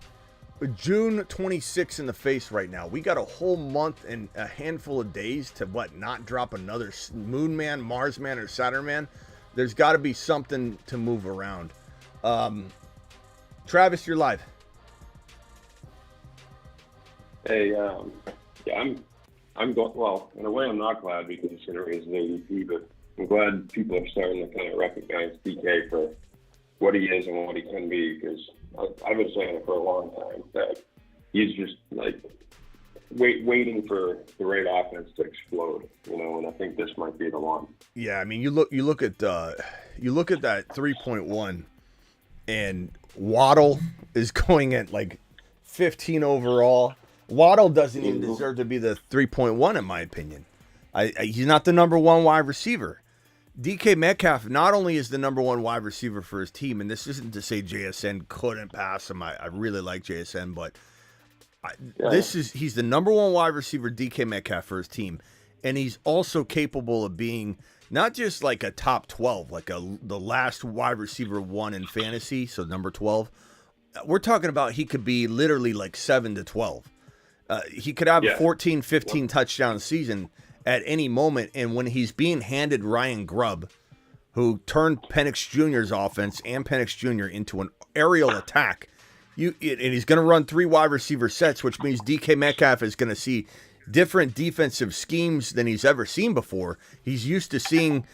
June 26th in the face right now. We got a whole month and a handful of days to not drop another Moonman, Marsman, or Saturnman. There's got to be something to move around. Travis, you're live. Hey, yeah, I'm going. Well, in a way, I'm not glad because considering his ADP, but I'm glad people are starting to kind of recognize DK for what he is and what he can be. Because I've been saying it for a long time that he's just like waiting for the right offense to explode, And I think this might be the one. Yeah, I mean, you look at that 3.1, and Waddle is going at like 15 overall. Waddle doesn't even deserve to be the 3.1 in my opinion. He's not the number one wide receiver. DK Metcalf not only is the number one wide receiver for his team, and this isn't to say JSN couldn't pass him. I really like JSN, but he's the number one wide receiver, DK Metcalf, for his team, and he's also capable of being not just like a top 12, like the last wide receiver one in fantasy, so number 12. We're talking about he could be literally like 7 to 12. He could have a 14, 15 touchdown season at any moment. And when he's being handed Ryan Grubb, who turned Penix Jr.'s offense and Penix Jr. into an aerial attack, and he's going to run 3 wide receiver sets, which means DK Metcalf is going to see different defensive schemes than he's ever seen before. He's used to seeing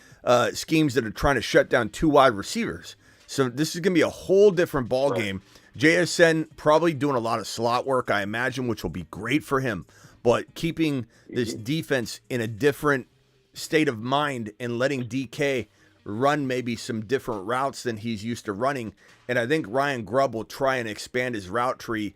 schemes that are trying to shut down 2 wide receivers. So this is going to be a whole different ball game. JSN probably doing a lot of slot work, I imagine, which will be great for him. But keeping this defense in a different state of mind and letting DK run maybe some different routes than he's used to running. And I think Ryan Grubb will try and expand his route tree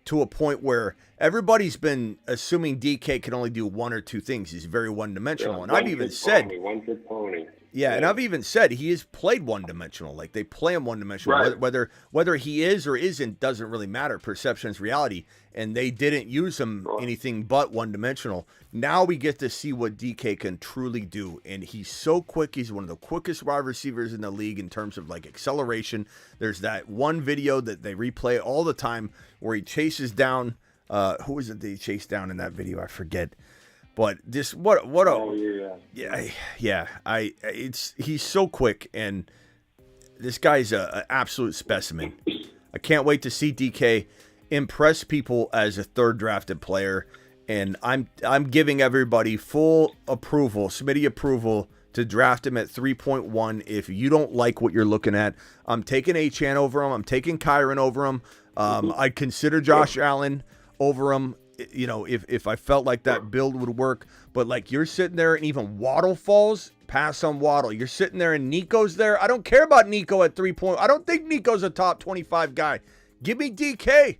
to a point where everybody's been assuming DK can only do 1 or 2 things. He's very one-dimensional. And I've even said... One-trick pony. Yeah, and I've even said he is played one-dimensional. Like, they play him one-dimensional. Right. Whether he is or isn't doesn't really matter. Perception is reality. And they didn't use him anything but one-dimensional. Now we get to see what DK can truly do. And he's so quick. He's one of the quickest wide receivers in the league in terms of, like, acceleration. There's that one video that they replay all the time where he chases down who is it that he chased down in that video? I forget. But this he's so quick, and this guy's an absolute specimen. I can't wait to see DK impress people as a third drafted player, and I'm giving everybody full approval, Smitty approval, to draft him at 3.1. If you don't like what you're looking at, I'm taking Achane over him. I'm taking Kyron over him. I'd consider Josh Allen over him. If I felt like that build would work. But, like, you're sitting there and even Waddle falls, pass on Waddle. You're sitting there and Nico's there. I don't care about Nico at 3 point. I don't think Nico's a top 25 guy. Give me DK.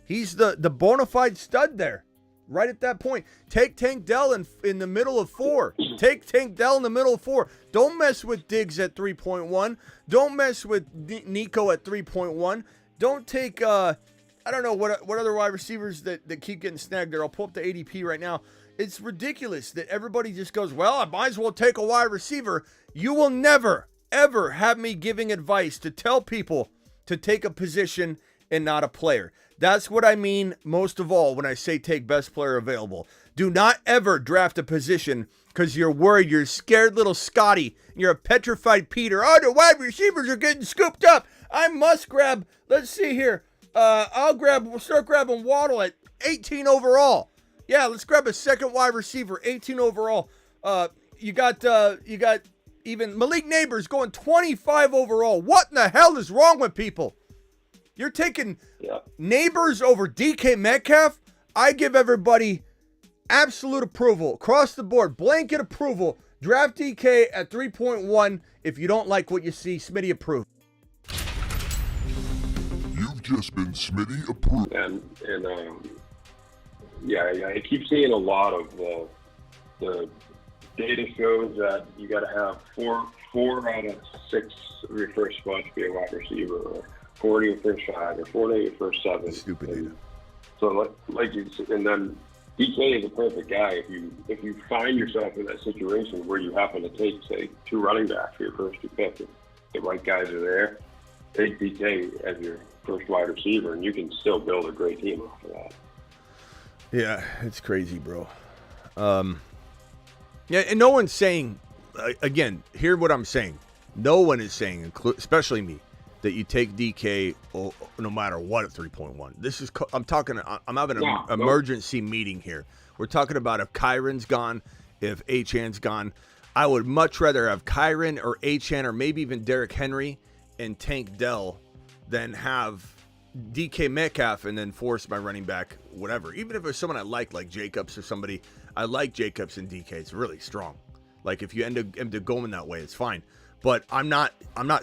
He's the bona fide stud there. Right at that point. Take Tank Dell in the middle of 4. Take Tank Dell in the middle of 4. Don't mess with Diggs at 3.1. Don't mess with Nico at 3.1. Don't take... I don't know what other wide receivers that keep getting snagged there. I'll pull up the ADP right now. It's ridiculous that everybody just goes, well, I might as well take a wide receiver. You will never, ever have me giving advice to tell people to take a position and not a player. That's what I mean most of all when I say take best player available. Do not ever draft a position because you're worried. You're scared little Scotty. You're a petrified Peter. Oh, the wide receivers are getting scooped up. I must grab, let's see here. We'll start grabbing Waddle at 18 overall. Yeah, let's grab a second wide receiver, 18 overall. You got even Malik Neighbors going 25 overall. What in the hell is wrong with people? You're taking Neighbors over DK Metcalf? I give everybody absolute approval across the board, blanket approval. Draft DK at 3.1. If you don't like what you see, Smitty approved. You've just been Smitty approved. I keep seeing a lot of the data shows that you got to have four out of 6 of your first spot to be a wide receiver, or 40 your first 5, or 40 your first 7. Stupid data. So like you, and then DK is a perfect guy if you find yourself in that situation where you happen to take, say, 2 running backs for your first 2 picks. If the right guys are there, take DK as your first wide receiver, and you can still build a great team off of that. Yeah, it's crazy, bro. Yeah, and no one's saying, again, hear what I'm saying. No one is saying, especially me, that you take DK no matter what at 3.1. This is, I'm having an emergency meeting here. We're talking about if Kyron's gone, if Achan's gone. I would much rather have Kyron or Achan or maybe even Derrick Henry and Tank Dell than have DK Metcalf and then force my running back, whatever. Even if it's someone I like Jacobs or somebody, I like Jacobs and DK. It's really strong. Like if you end up going that way, it's fine. But I'm not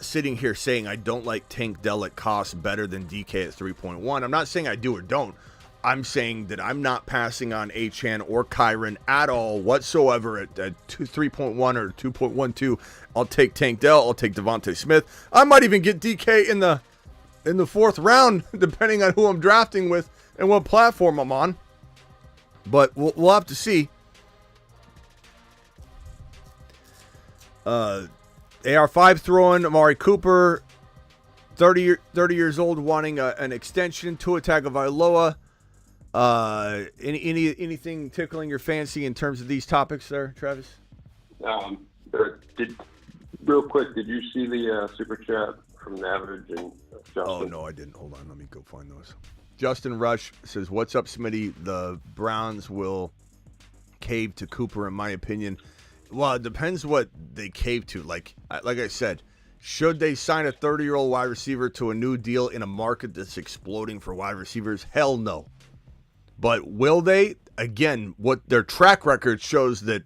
sitting here saying I don't like Tank Dell at cost better than DK at 3.1. I'm not saying I do or don't. I'm saying that I'm not passing on Achan or Kyron at all whatsoever at 3.1 or 2.12. I'll take Tank Dell. I'll take Devontae Smith. I might even get DK in the 4th round, depending on who I'm drafting with and what platform I'm on. But we'll have to see. AR5 throwing Amari Cooper, 30 years old, wanting an extension. Tua Tagovailoa. Anything tickling your fancy in terms of these topics there, Travis? Real quick, did you see the super chat from Navage and Justin? Oh, no, I didn't. Hold on. Let me go find those. Justin Rush says, what's up, Smitty? The Browns will cave to Cooper, in my opinion. Well, it depends what they cave to. Like I said, should they sign a 30-year-old wide receiver to a new deal in a market that's exploding for wide receivers? Hell no. But will they? Again, what their track record shows that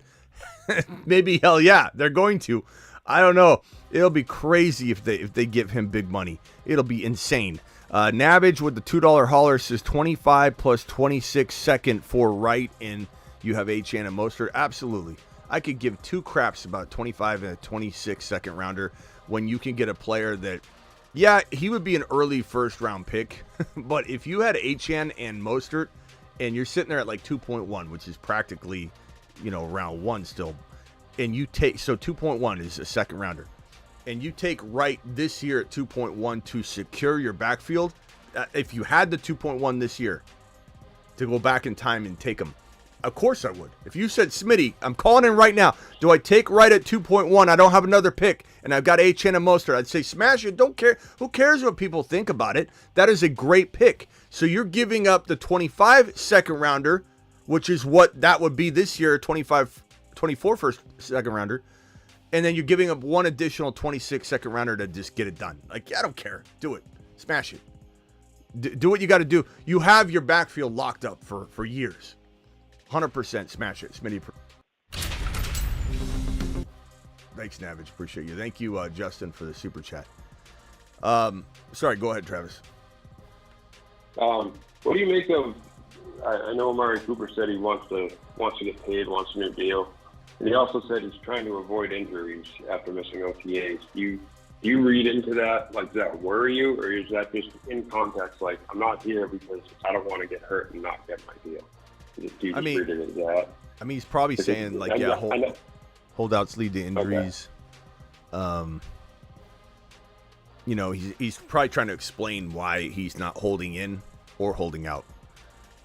maybe hell yeah, they're going to. I don't know. It'll be crazy if they give him big money. It'll be insane. Navage with the $2 holler says 25 plus 26 second for right, and you have Achan and Mostert. Absolutely. I could give 2 craps about 25 and a 26 second rounder when you can get a player that, yeah, he would be an early first round pick. But if you had Achan and Mostert and you're sitting there at like 2.1, which is practically, round 1 still, and you take, so 2.1 is a second rounder, and you take right this year at 2.1 to secure your backfield. If you had the 2.1 this year to go back in time and take them, of course I would. If you said, Smitty, I'm calling in right now, do I take right at 2.1? I don't have another pick, and I've got Achan and Mostert. I'd say smash it. Don't care. Who cares what people think about it? That is a great pick. So you're giving up the 25 second rounder, which is what that would be this year, 24 first second rounder, and then you're giving up 1 additional 26 second rounder to just get it done. Like, I don't care. Do it. Smash it. Do what you got to do. You have your backfield locked up for years. 100% smash it. Smitty. Thanks, Navage. Appreciate you. Thank you, Justin, for the super chat. Sorry, go ahead, Travis. What do you make of? I know Amari Cooper said he wants to get paid, wants a new deal, and he also said he's trying to avoid injuries after missing OTAs. Do you read into that? Like, does that worry you, or is that just in context? Like, I'm not here because I don't want to get hurt and not get my deal. Read it as that? I mean, he's probably saying like, holdouts lead to injuries. Okay. He's probably trying to explain why he's not holding in or holding out,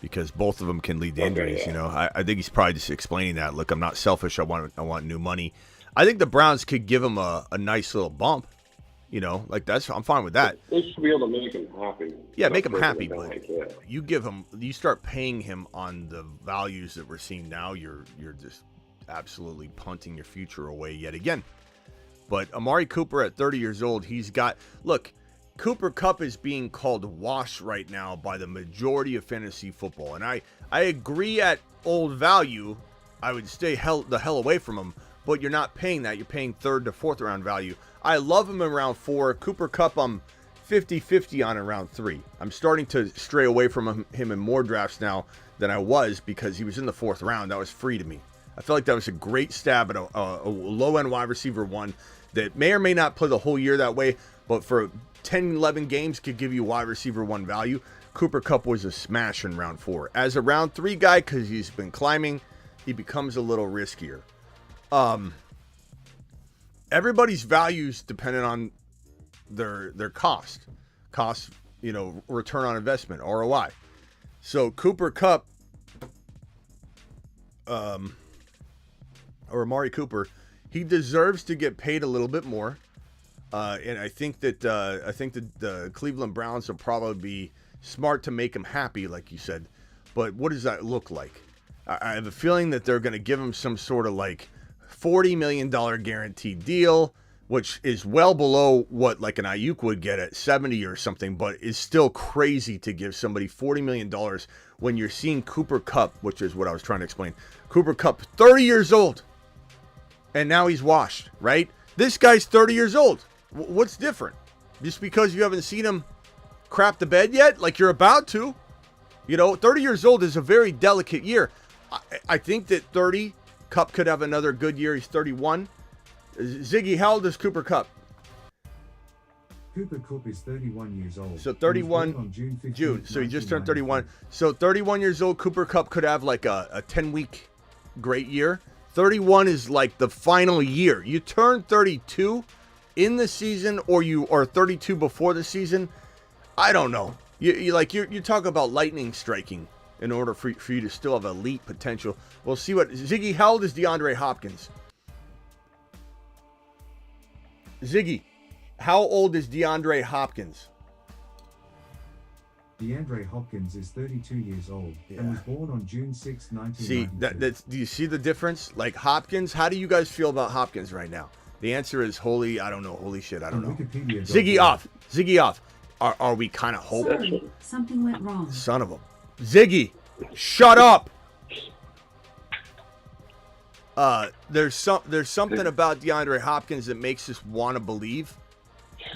because both of them can lead to injuries. Yeah. I think he's probably just explaining that. Look, I'm not selfish. I want new money. I think the Browns could give him a nice little bump. I'm fine with that. They should be able to make him happy. Yeah, make him happy, but you start paying him on the values that we're seeing now, you're just absolutely punting your future away yet again. But Amari Cooper at 30 years old, Cooper Kupp is being called wash right now by the majority of fantasy football. And I agree at old value, I would stay the hell away from him. But you're not paying that. You're paying third to fourth round value. I love him in round 4. Cooper Kupp, I'm 50-50 on in round 3. I'm starting to stray away from him in more drafts now than I was because he was in the 4th round. That was free to me. I felt like that was a great stab at a low-end wide receiver 1 that may or may not play the whole year that way, but for 10, 11 games could give you wide receiver 1 value. Cooper Kupp was a smash in round 4. As a round 3 guy, because he's been climbing, he becomes a little riskier. Everybody's values dependent on their cost, return on investment, ROI. So Cooper Kupp, or Amari Cooper, he deserves to get paid a little bit more. And I think that the Cleveland Browns will probably be smart to make him happy, like you said. But what does that look like? I have a feeling that they're going to give him some sort of like $40 million guaranteed deal, which is well below what like an Aiyuk would get at 70 or something, but is still crazy to give somebody $40 million when you're seeing Cooper Kupp, which is what I was trying to explain. Cooper Kupp, 30 years old, and now he's washed, right? This guy's 30 years old. What's different? Just because you haven't seen him crap the bed yet? Like you're about to. 30 years old is a very delicate year. I think that 30, Kupp could have another good year. He's 31. Ziggy, how old is Cooper Kupp? Cooper Kupp is 31 years old. So 31, He was born on June 15th, June. So he just turned 31. 1993. So 31 years old, Cooper Kupp could have like a 10-week great year. 31 is like the final year. You turn 32 in the season or you are 32 before the season. I don't know. You talk about lightning striking in order for you to still have elite potential. We'll see what Ziggy, how old is DeAndre Hopkins? Ziggy, how old is DeAndre Hopkins? DeAndre Hopkins is 32 years old and was born on June 6, 1992. See, do you see the difference? Like Hopkins, how do you guys feel about Hopkins right now? The answer is holy shit, I don't know. Ziggy off. Are we kind of hoping? Sorry, something went wrong. Son of a Ziggy, shut up. There's something about DeAndre Hopkins that makes us want to believe,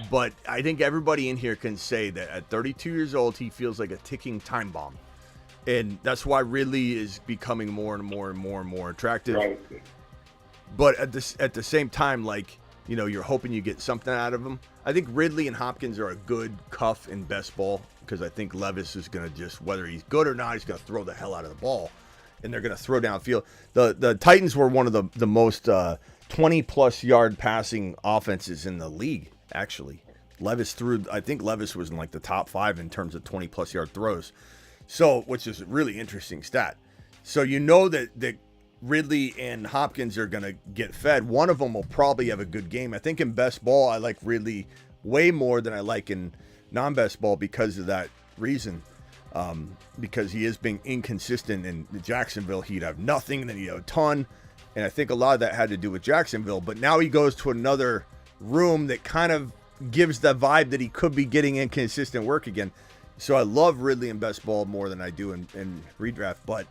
but I think everybody in here can say that at 32 years old he feels like a ticking time bomb, and that's why Ridley is becoming more and more attractive. Right. But at the same time, like you're hoping you get something out of him. I think Ridley and Hopkins are a good cuff in best ball because I think Levis is going to just, whether he's good or not, he's going to throw the hell out of the ball. And they're going to throw downfield. The Titans were one of the most 20-plus yard passing offenses in the league, actually. I think Levis was in like the top 5 in terms of 20-plus yard throws. So, which is a really interesting stat. So that Ridley and Hopkins are going to get fed. One of them will probably have a good game. I think in best ball, I like Ridley way more than I like in non-best ball because of that reason. Because he is being inconsistent in Jacksonville. He'd have nothing, and then he'd have a ton. And I think a lot of that had to do with Jacksonville. But now he goes to another room that kind of gives the vibe that he could be getting inconsistent work again. So I love Ridley in best ball more than I do in redraft. But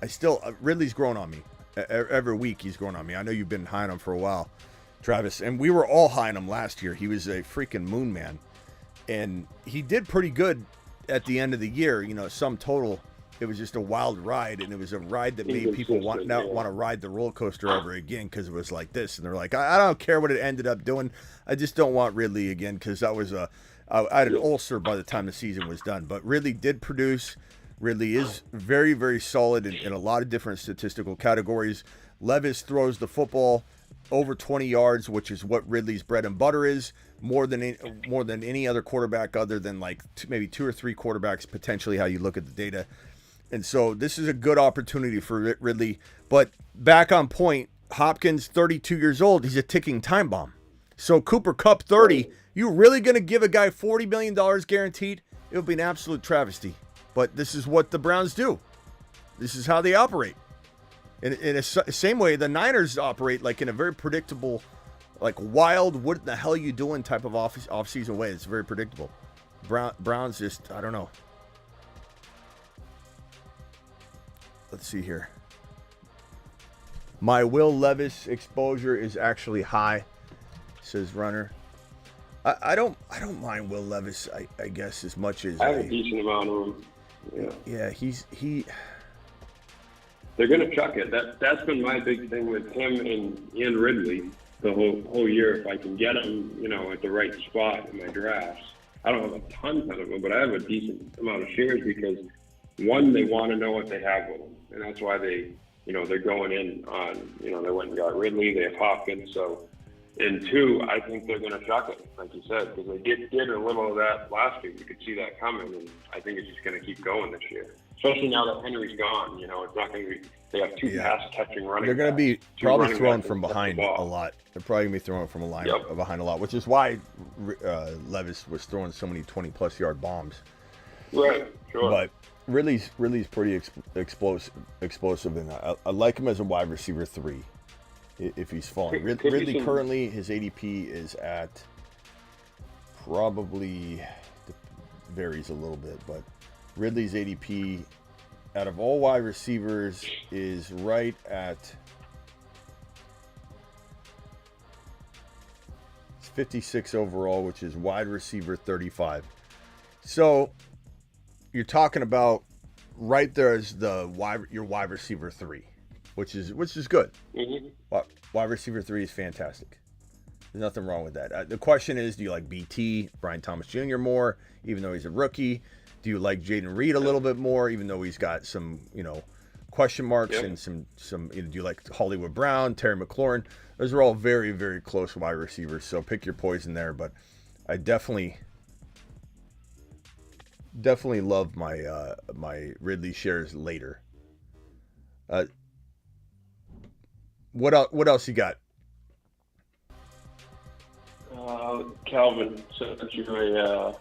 I still, Ridley's grown on me. Every week he's grown on me. I know you've been high on him for a while, Travis. And we were all high on him last year. He was a freaking moon man. And he did pretty good at the end of the year. Sum total, it was just a wild ride, and it was a ride that made people want to ride the roller coaster ever again because it was like this. And they're like, I don't care what it ended up doing. I just don't want Ridley again because I had an ulcer by the time the season was done. But Ridley did produce. Ridley is very, very solid in a lot of different statistical categories. Levis throws the football over 20 yards, which is what Ridley's bread and butter is, more than any other quarterback other than like maybe 2 or 3 quarterbacks, potentially how you look at the data. And so this is a good opportunity for Ridley. But back on point, Hopkins, 32 years old, he's a ticking time bomb. So Cooper Kupp, 30, you really going to give a guy $40 million guaranteed? It would be an absolute travesty. But this is what the Browns do. This is how they operate. In the same way, the Niners operate like in a very predictable like wild, what the hell you doing type of off-season way. It's very predictable. Browns just, I don't know. Let's see here. My Will Levis exposure is actually high, says Runner. I don't mind Will Levis, I guess, as much as I have a decent amount of him. Yeah, they're gonna chuck it. That's been my big thing with him and Ridley the whole year. If I can get him, at the right spot in my drafts, I don't have a ton of them, but I have a decent amount of shares because one, they want to know what they have with them, and that's why they're going in on, they went and got Ridley, they have Hopkins, so. And two, I think they're going to chuck it, like you said, because they did a little of that last year. You could see that coming, and I think it's just going to keep going this year. Especially now that Henry's gone, it's not going to be. They have two pass-catching running. They're going to be probably throwing from behind a lot. They're probably going to be throwing from a line behind a lot, which is why Levis was throwing so many 20-plus yard bombs. Right, sure. But Ridley's pretty explosive, and I like him as a wide receiver 3. If he's falling. Ridley currently, his ADP is at probably, varies a little bit, but Ridley's ADP out of all wide receivers is right at 56 overall, which is wide receiver 35. So you're talking about right there is your wide receiver 3. Which is good. Mm-hmm. Wide receiver 3 is fantastic. There's nothing wrong with that. The question is, do you like BT, Brian Thomas Jr. more, even though he's a rookie? Do you like Jaden Reed a little bit more, even though he's got some, question marks and some? Do you like Hollywood Brown, Terry McLaurin? Those are all very, very close wide receivers. So pick your poison there. But I definitely love my Ridley shares later. What else you got? Calvin sent you a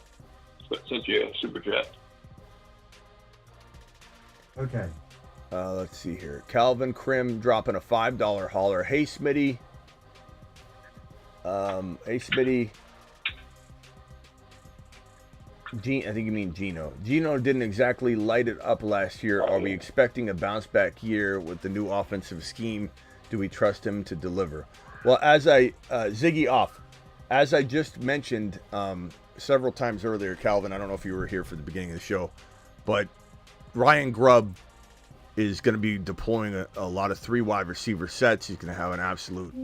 super chat. Okay. Let's see here. Calvin Krim dropping a $5 holler. Hey Smitty. Hey Smitty. I think you mean Geno. Geno didn't exactly light it up last year. Are we expecting a bounce back year with the new offensive scheme? Do we trust him to deliver? Well, as Ziggy off, as I just mentioned several times earlier, Calvin, I don't know if you were here for the beginning of the show, but Ryan Grubb is going to be deploying a lot of 3 wide receiver sets. He's going to have an absolute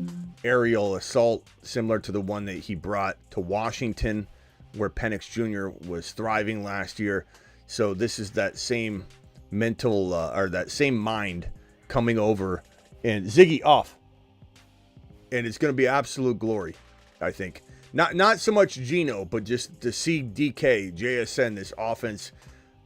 aerial assault similar to the one that he brought to Washington, where Penix Jr. was thriving last year. So this is that same mental or that same mind coming over. And Ziggy off. And it's going to be absolute glory, I think. Not so much Geno, but just to see DK, JSN, this offense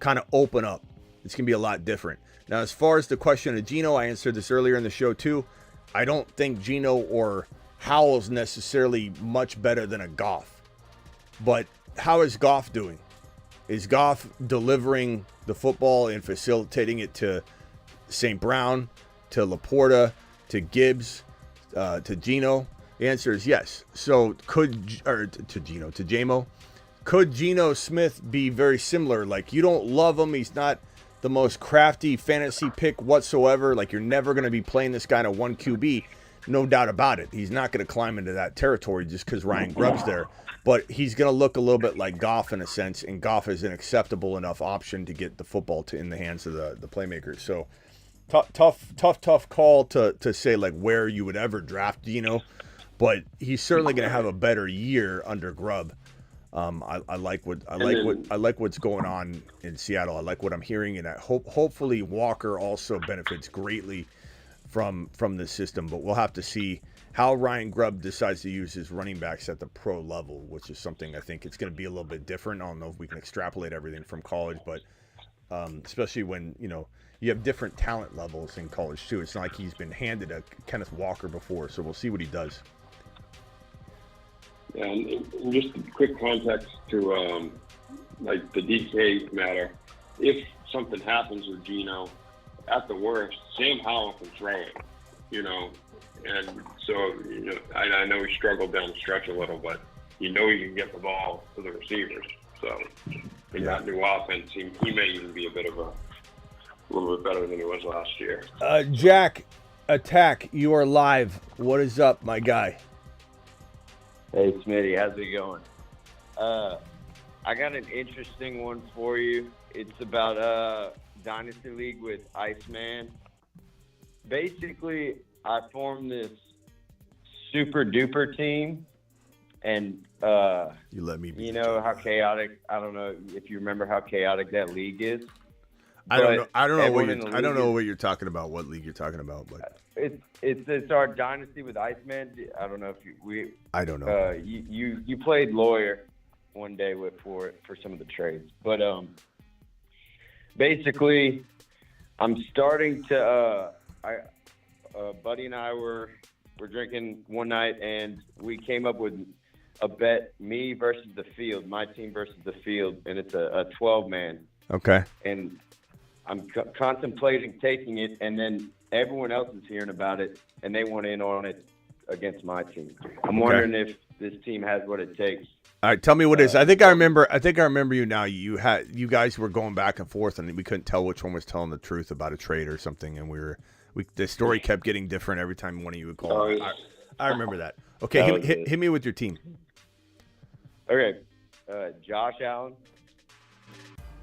kind of open up. It's going to be a lot different. Now, as far as the question of Geno, I answered this earlier in the show too. I don't think Geno or Howell's necessarily much better than a Goff. But how is Goff doing? Is Goff delivering the football and facilitating it to St. Brown, to Laporta, to Gibbs, to Geno? The answer is yes. So to Jamo, could Geno Smith be very similar? Like, you don't love him. He's not the most crafty fantasy pick whatsoever. Like, you're never going to be playing this guy in a 1 QB. No doubt about it. He's not going to climb into that territory just because Ryan Grubb's there. But he's going to look a little bit like Goff in a sense, and Goff is an acceptable enough option to get the football in the hands of the playmakers. So tough call to say like where you would ever draft Geno, but he's certainly going to have a better year under Grubb. I like what's going on in Seattle. I like what I'm hearing, and hopefully Walker also benefits greatly from this system. But we'll have to see how Ryan Grubb decides to use his running backs at the pro level, which is something I think it's going to be a little bit different. I don't know if we can extrapolate everything from college, but especially when you have different talent levels in college too. It's not like he's been handed a Kenneth Walker before, so we'll see what he does. Yeah, and just quick context to like the DK matter. If something happens with Geno, at the worst, Sam Howell can throw it. And so, I know he struggled down the stretch a little, but you can get the ball to the receivers. So in that new offense, he may even be a little bit better than he was last year. Jack, Attack, you are live. What is up, my guy? Hey, Smitty, how's it going? I got an interesting one for you. It's about Dynasty League with Iceman. Basically, I formed this super duper team, and you let me. You know how chaotic. I don't know if you remember how chaotic that league is. I don't know what you're talking about. What league you're talking about? But it's our Dynasty with Iceman. I don't know if I don't know. You played lawyer one day for some of the trades, but basically, I'm starting to. Buddy and I were drinking one night, and we came up with a bet: me versus the field, my team versus the field, and it's a 12-man. Okay. And I'm contemplating taking it, and then everyone else is hearing about it, and they want in on it against my team. I'm wondering if this team has what it takes. All right, tell me what it is. I think I remember you now. You guys were going back and forth, and we couldn't tell which one was telling the truth about a trade or something, and the story kept getting different every time one of you would call. I remember that. Okay, hit me with your team. Okay, Josh Allen,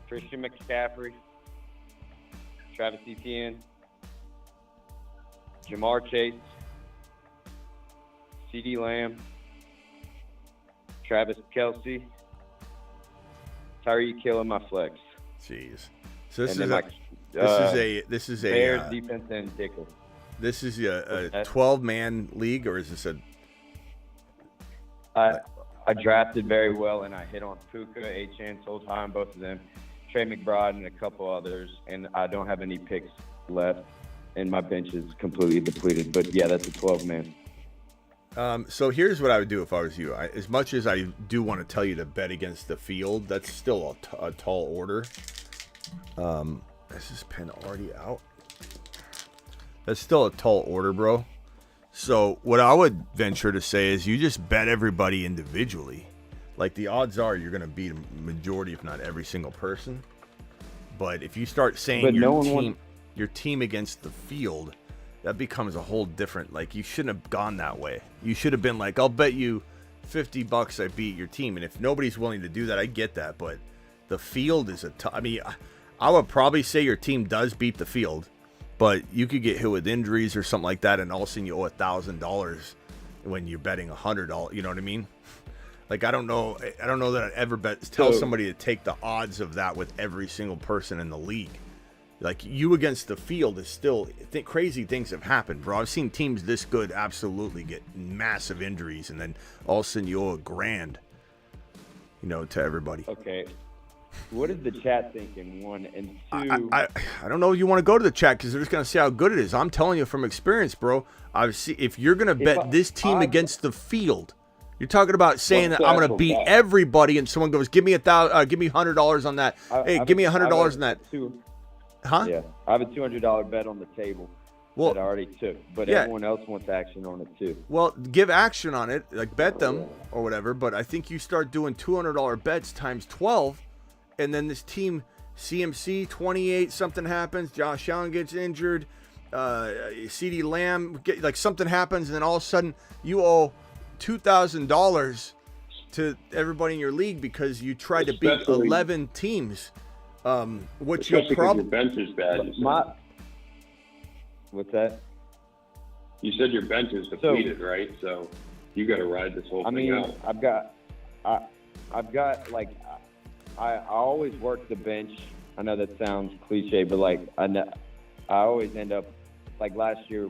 Christian McCaffrey, Travis Etienne, Jamar Chase, CeeDee Lamb, Travis Kelce, Tyreek Hill in my flex. Jeez. So this is a Bears defense and Dicker. This is a 12-man league, or is this a? I drafted very well, and I hit on Puka, Achane, sold high on both of them, Trey McBride, and a couple others, and I don't have any picks left, and my bench is completely depleted. But yeah, that's a 12-man. So here's what I would do if I was you. As much as I do want to tell you to bet against the field, that's still a tall order. Is this pen already out? That's still a tall order, bro. So what I would venture to say is you just bet everybody individually. Like, the odds are you're going to beat a majority, if not every single person. But if you start saying your team against the field, that becomes a whole different, like, you shouldn't have gone that way. You should have been like, I'll bet you $50 I beat your team. And if nobody's willing to do that, I get that. But the field is I would probably say your team does beat the field, but you could get hit with injuries or something like that, and all of a sudden you owe $1,000 when you're betting $100. You know what I mean? Like, I don't know that I'd ever tell somebody to take the odds of that with every single person in the league. Like, you against the field is still crazy things have happened, bro. I've seen teams this good absolutely get massive injuries, and then all of a sudden you owe $1,000, to everybody. Okay. What is the chat thinking? 1 and 2. I don't know if you want to go to the chat because they're just going to see how good it is. I'm telling you from experience, bro. If you're going to bet this team against the field, you're talking about saying that I'm going to beat everybody, and someone goes, give me $100 on that. Hey, give me $100 on that. Huh? Yeah, I have a $200 bet on the table that I already took, but everyone else wants action on it too. Well, give action on it, like bet them or whatever. But I think you start doing $200 bets times 12. And then this team, CMC, 28, something happens. Josh Allen gets injured. CeeDee Lamb, something happens. And then all of a sudden, you owe $2,000 to everybody in your league because you tried to beat 11 teams. Which you'll probably... your bench is bad. What's that? You said your bench is depleted, right? So you got to ride this whole thing out. I always work the bench. I know that sounds cliche, but I always end up, like last year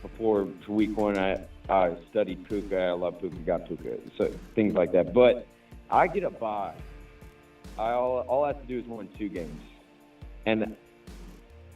before week 1, I studied Puka. I love Puka, got Puka, so things like that. But I get a bye. All I have to do is win 2 games, and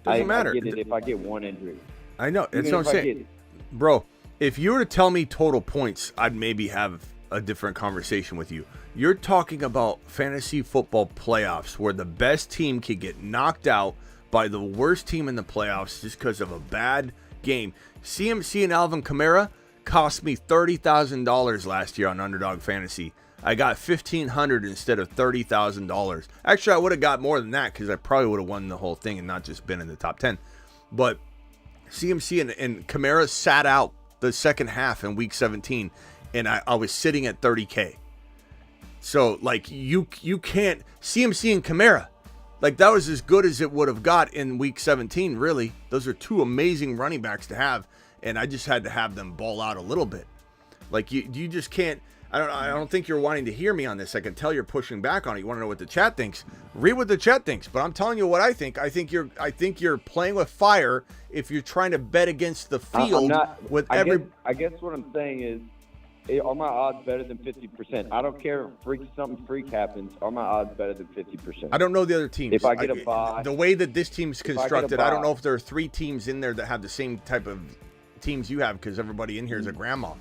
doesn't matter. I get it if I get 1 injury. I know. That's what I'm saying, bro. If you were to tell me total points, I'd maybe have a different conversation with you. You're talking about fantasy football playoffs where the best team could get knocked out by the worst team in the playoffs just because of a bad game. CMC and Alvin Kamara cost me $30,000 last year on Underdog Fantasy. I got $1,500 instead of $30,000. Actually, I would have got more than that because I probably would have won the whole thing and not just been in the top 10. But CMC and Kamara sat out the second half in week 17, and I was sitting at 30K. So, like, you can't... CMC and Kamara, like, that was as good as it would have got in week 17, really. Those are two amazing running backs to have, and I just had to have them ball out a little bit. Like, you just can't... I don't think you're wanting to hear me on this. I can tell you're pushing back on it. You want to know what the chat thinks. Read what the chat thinks. But I'm telling you what I think. I think you're playing with fire if you're trying to bet against the field. I guess what I'm saying is, are my odds better than 50%? I don't care if something freak happens. Are my odds better than 50%? I don't know the other teams. If I get a bye, the way that this team's constructed, I don't know if there are 3 teams in there that have the same type of teams you have because everybody in here is a grandma.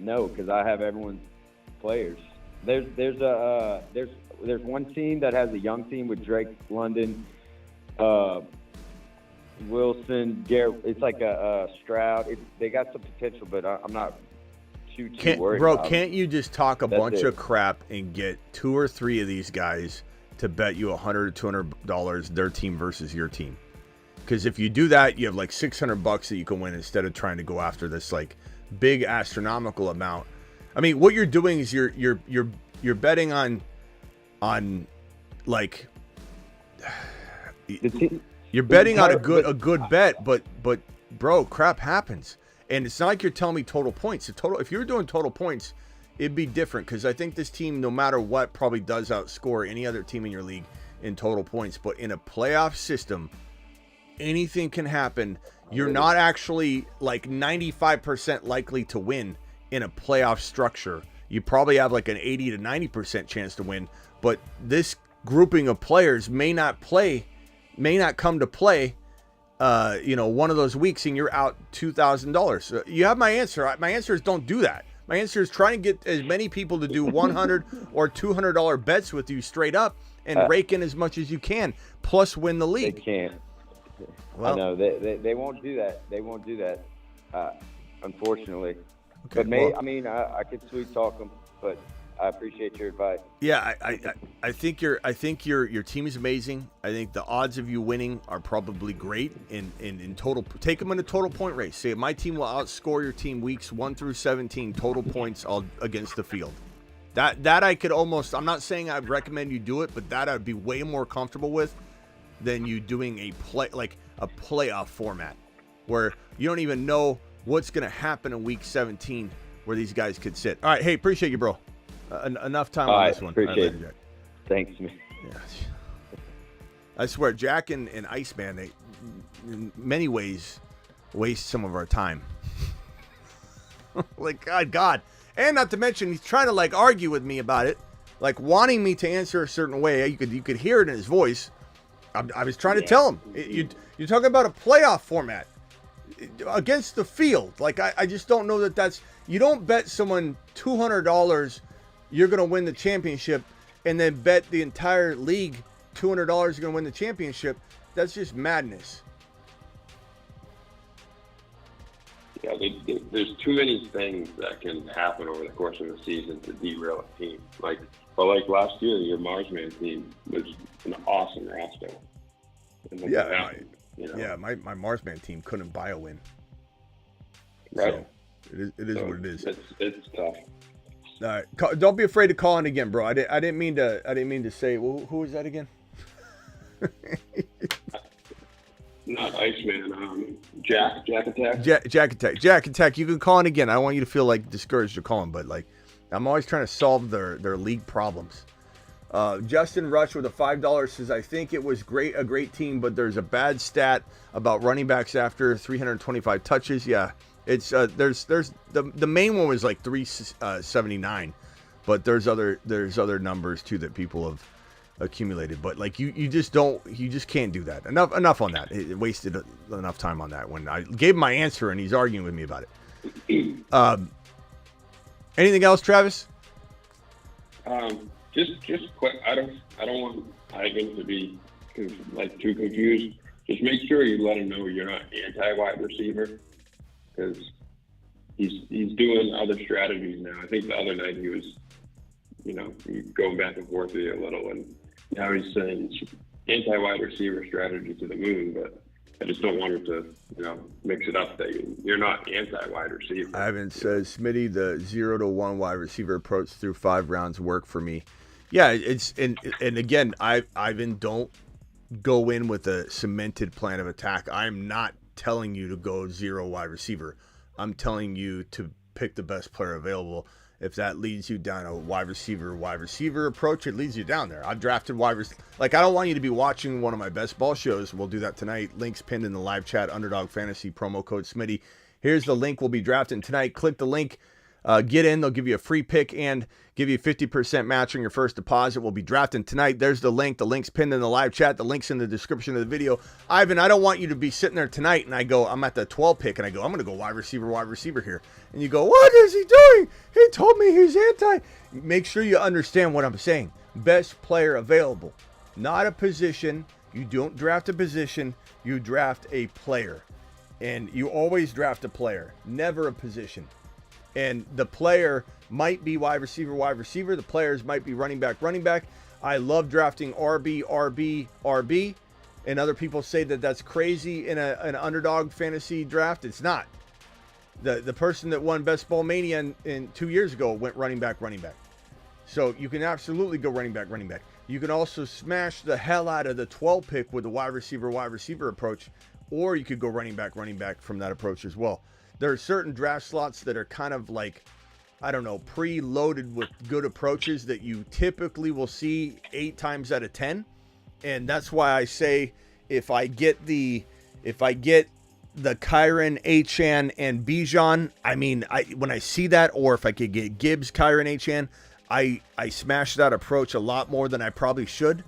No, because I have everyone's players. There's one team that has a young team with Drake London, Wilson, Garrett. It's like a Stroud. They got some potential, but I'm not too worried. Bro, can't you just talk a bunch of crap and get 2 or 3 of these guys to bet you $100 or $200 their team versus your team? Because if you do that, you have like $600 that you can win instead of trying to go after this like big astronomical amount. I mean, what you're doing is you're betting on like you're betting on a good bet, but bro, crap happens. And it's not like you're telling me total points. If you were doing total points, it'd be different because I think this team, no matter what, probably does outscore any other team in your league in total points. But in a playoff system, anything can happen. You're not actually like 95% likely to win in a playoff structure. You probably have like an 80 to 90% chance to win, but this grouping of players may not come to play, one of those weeks and you're out $2,000. So you have my answer. My answer is don't do that. My answer is try and get as many people to do $100 or $200 bets with you straight up and rake in as much as you can, plus win the league. They can't. Well, I know they won't do that. They won't do that, unfortunately. Okay, but I could sweet talk them, but I appreciate your advice. Yeah, I think your team is amazing. I think the odds of you winning are probably great in total. Take them in a total point race. Say my team will outscore your team weeks 1 through 17 total points all against the field. That I could almost. I'm not saying I'd recommend you do it, but that I'd be way more comfortable with than you doing a playoff format where you don't even know what's going to happen in week 17 where these guys could sit. All right. Hey, appreciate you, bro. Enough time on this one. Appreciate it. Thanks, man. Yeah. I swear, Jack and Iceman, they in many ways waste some of our time. Like, God. And not to mention, he's trying to like argue with me about it, like wanting me to answer a certain way. You could hear it in his voice. I was trying to tell him, you're talking about a playoff format against the field. Like, I just don't know that's, you don't bet someone $200 you're going to win the championship and then bet the entire league $200 you're going to win the championship. That's just madness. Yeah, there's too many things that can happen over the course of the season to derail a team. Like last year, your Marsman team was an awesome roster. Yeah, my Marsman team couldn't buy a win. Right. So it is what it is. It's tough. All right, don't be afraid to call in again, bro. I didn't mean to say. Well, who was that again? Not Iceman. Jack Attack. Jack Attack. You can call in again. I don't want you to feel like discouraged to call in, but like I'm always trying to solve their league problems. Justin Rush with a $5 says, I think it was a great team, but there's a bad stat about running backs after 325 touches. Yeah, it's there's the main one was like 379, but there's other numbers too that people have accumulated. But like you just can't do that. Enough on that. It wasted enough time on that when I gave him my answer and he's arguing with me about it. Anything else, Travis? Just quick. I don't want Ivan to be too confused. just make sure you let him know you're not anti-wide receiver, because he's doing other strategies now. I think the other night he was, going back and forth with you a little, and now he's saying anti-wide receiver strategy to the moon, but I just don't want him to, mix it up that you're not anti-wide receiver. Ivan says, Smitty, the 0 to 1 wide receiver approach through 5 rounds work for me. Yeah, it's and again, Ivan, don't go in with a cemented plan of attack. I'm not telling you to go 0 wide receiver. I'm telling you to pick the best player available. If that leads you down a wide receiver approach, it leads you down there. I've drafted I don't want you to be watching one of my best ball shows. We'll do that tonight. Links pinned in the live chat, Underdog Fantasy, promo code Smitty. Here's the link we'll be drafting tonight. Click the link. Get in. They'll give you a free pick and give you 50% match on your first deposit. We'll be drafting tonight. There's the link. The link's pinned in the live chat. The link's in the description of the video. Ivan, I don't want you to be sitting there tonight and I'm at the 12 pick and I go, I'm going to go wide receiver here. And you go, what is he doing? He told me he's anti. Make sure you understand what I'm saying. Best player available. Not a position. You don't draft a position. You draft a player. And you always draft a player, never a position. And the player might be wide receiver. The players might be running back. I love drafting RB. And other people say that that's crazy in an underdog fantasy draft. It's not. The person that won Best Ball Mania in 2 years ago went running back. So you can absolutely go running back. You can also smash the hell out of the 12 pick with the wide receiver approach. Or you could go running back from that approach as well. There are certain draft slots that are kind of like, preloaded with good approaches that you typically will see 8 times out of 10. And that's why I say if I get the Kyron, Achane, and Bijan, when I see that, or if I could get Gibbs, Kyron, Achane, I smash that approach a lot more than I probably should.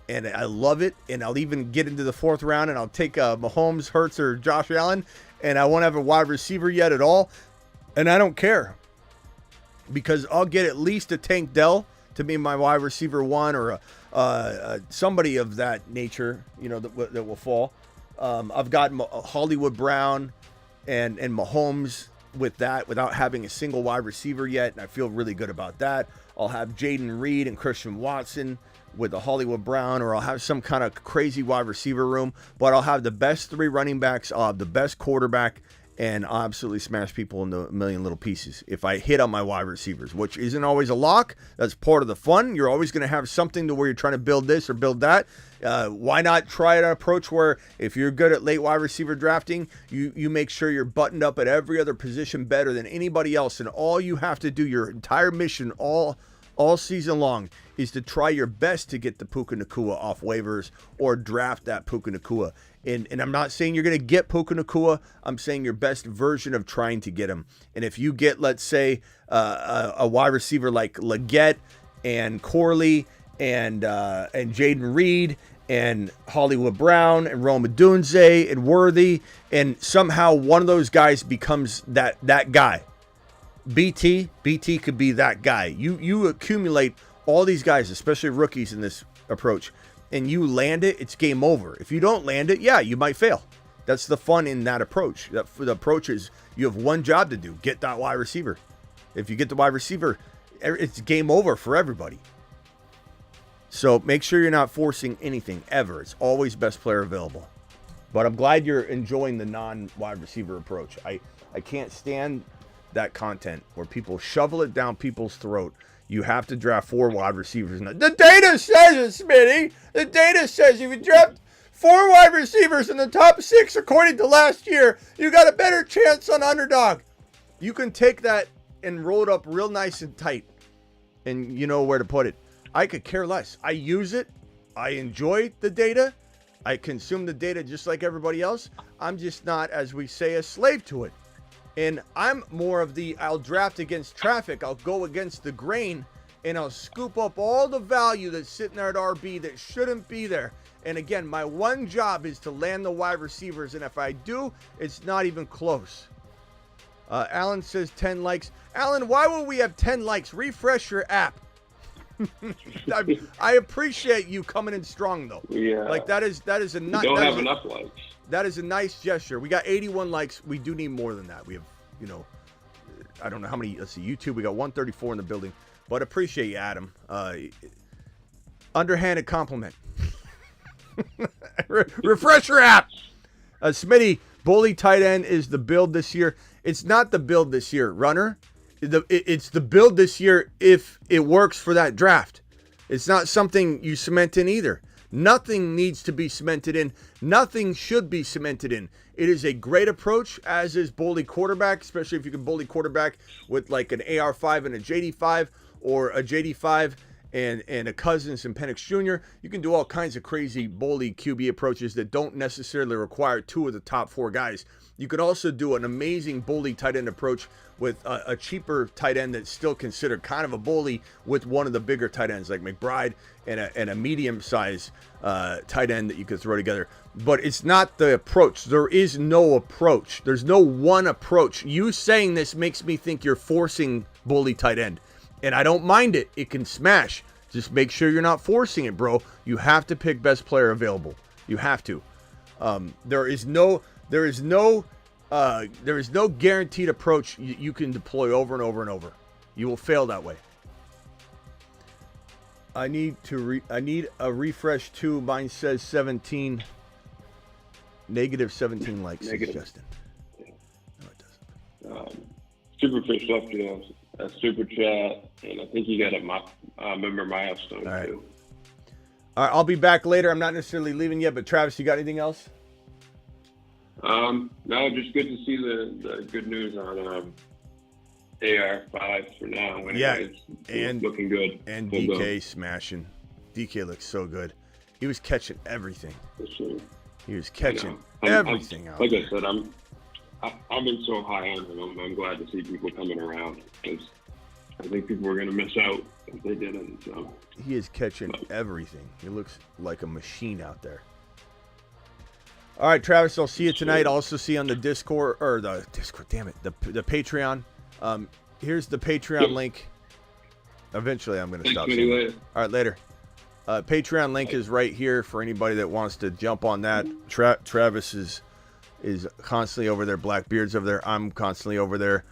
And I love it. And I'll even get into the 4th round and I'll take Mahomes, Hurts, or Josh Allen. And I won't have a wide receiver yet at all. And I don't care. Because I'll get at least a Tank Dell to be my wide receiver 1 or somebody of that nature, that will fall. I've got Hollywood Brown and Mahomes with that without having a single wide receiver yet. And I feel really good about that. I'll have Jaden Reed and Christian Watson with the Hollywood Brown, or I'll have some kind of crazy wide receiver room, but I'll have the best 3 running backs, I'll have the best quarterback, and I'll absolutely smash people into a million little pieces if I hit on my wide receivers, which isn't always a lock. That's part of the fun. You're always going to have something to where you're trying to build this or build that. Why not try an approach where if you're good at late wide receiver drafting, you make sure you're buttoned up at every other position better than anybody else, and all you have to do, your entire mission all season long, is to try your best to get the Puka Nacua off waivers or draft that Puka Nacua. And I'm not saying you're going to get Puka Nacua. I'm saying your best version of trying to get him. And if you get, let's say, a wide receiver like Leggett and Corley and Jaden Reed and Hollywood Brown and Rome Odunze and Worthy, and somehow one of those guys becomes that guy. BT could be that guy. You accumulate all these guys, especially rookies in this approach, and you land it, it's game over. If you don't land it, yeah, you might fail. That's the fun in that approach. The approach is you have one job to do: get that wide receiver. If you get the wide receiver, it's game over for everybody. So make sure you're not forcing anything ever. It's always best player available. But I'm glad you're enjoying the non-wide receiver approach. I can't stand that content where people shovel it down people's throat. You have to draft 4 wide receivers. The data says it, Smitty. The data says if you draft 4 wide receivers in the top 6 according to last year, you got a better chance on underdog. You can take that and roll it up real nice and tight, and you know where to put it. I could care less. I use it. I enjoy the data. I consume the data just like everybody else. I'm just not, as we say, a slave to it. And I'm more of I'll draft against traffic. I'll go against the grain, and I'll scoop up all the value that's sitting there at RB that shouldn't be there. And again, my one job is to land the wide receivers. And if I do, it's not even close. Alan says 10 likes. Alan, why will we have 10 likes? Refresh your app. I appreciate you coming in strong though. Yeah. Like that is a nice. Don't have enough likes. That is a nice gesture. We got 81 likes. We do need more than that. We have, I don't know how many. Let's see, YouTube. We got 134 in the building. But appreciate you, Adam. Underhanded compliment. Refresh your app. Smitty, bully tight end is the build this year. It's not the build this year, runner. It's the build this year if it works for that draft. It's not something you cement in either. Nothing needs to be cemented in. Nothing should be cemented in. It is a great approach, as is bully quarterback, especially if you can bully quarterback with like an AR5 and a JD5, or a JD5 and a Cousins and Penix Jr. You can do all kinds of crazy bully QB approaches that don't necessarily require two of the top four guys. You could also do an amazing bully tight end approach with a cheaper tight end that's still considered kind of a bully with one of the bigger tight ends like McBride and a medium-sized tight end that you could throw together. But it's not the approach. There is no approach. There's no one approach. You saying this makes me think you're forcing bully tight end. And I don't mind it. It can smash. Just make sure you're not forcing it, bro. You have to pick best player available. You have to. There is no guaranteed approach you can deploy over and over and over. You will fail that way. I need a refresh too. Mine says 17. Negative 17 likes. Negative. Justin. No, it doesn't. Superfish left you a super chat, and I think you got a member milestone All right. too. All right, I'll be back later. I'm not necessarily leaving yet, but Travis, you got anything else? No, just good to see the good news on AR5 for now. Yeah, it's looking good. And DK smashing. DK looks so good. He was catching everything. For sure. He was catching everything out. Like I said, I've been so high on him. I'm glad to see people coming around, because I think people were going to miss out if they didn't. So he is catching everything. He looks like a machine out there. All right, Travis, I'll see you tonight. I'll also see you on the Discord, the Patreon. Here's the Patreon link. Eventually, I'm going to stop saying it. All right, later. Patreon link is right here for anybody that wants to jump on that. Travis is constantly over there. Blackbeard's over there. I'm constantly over there.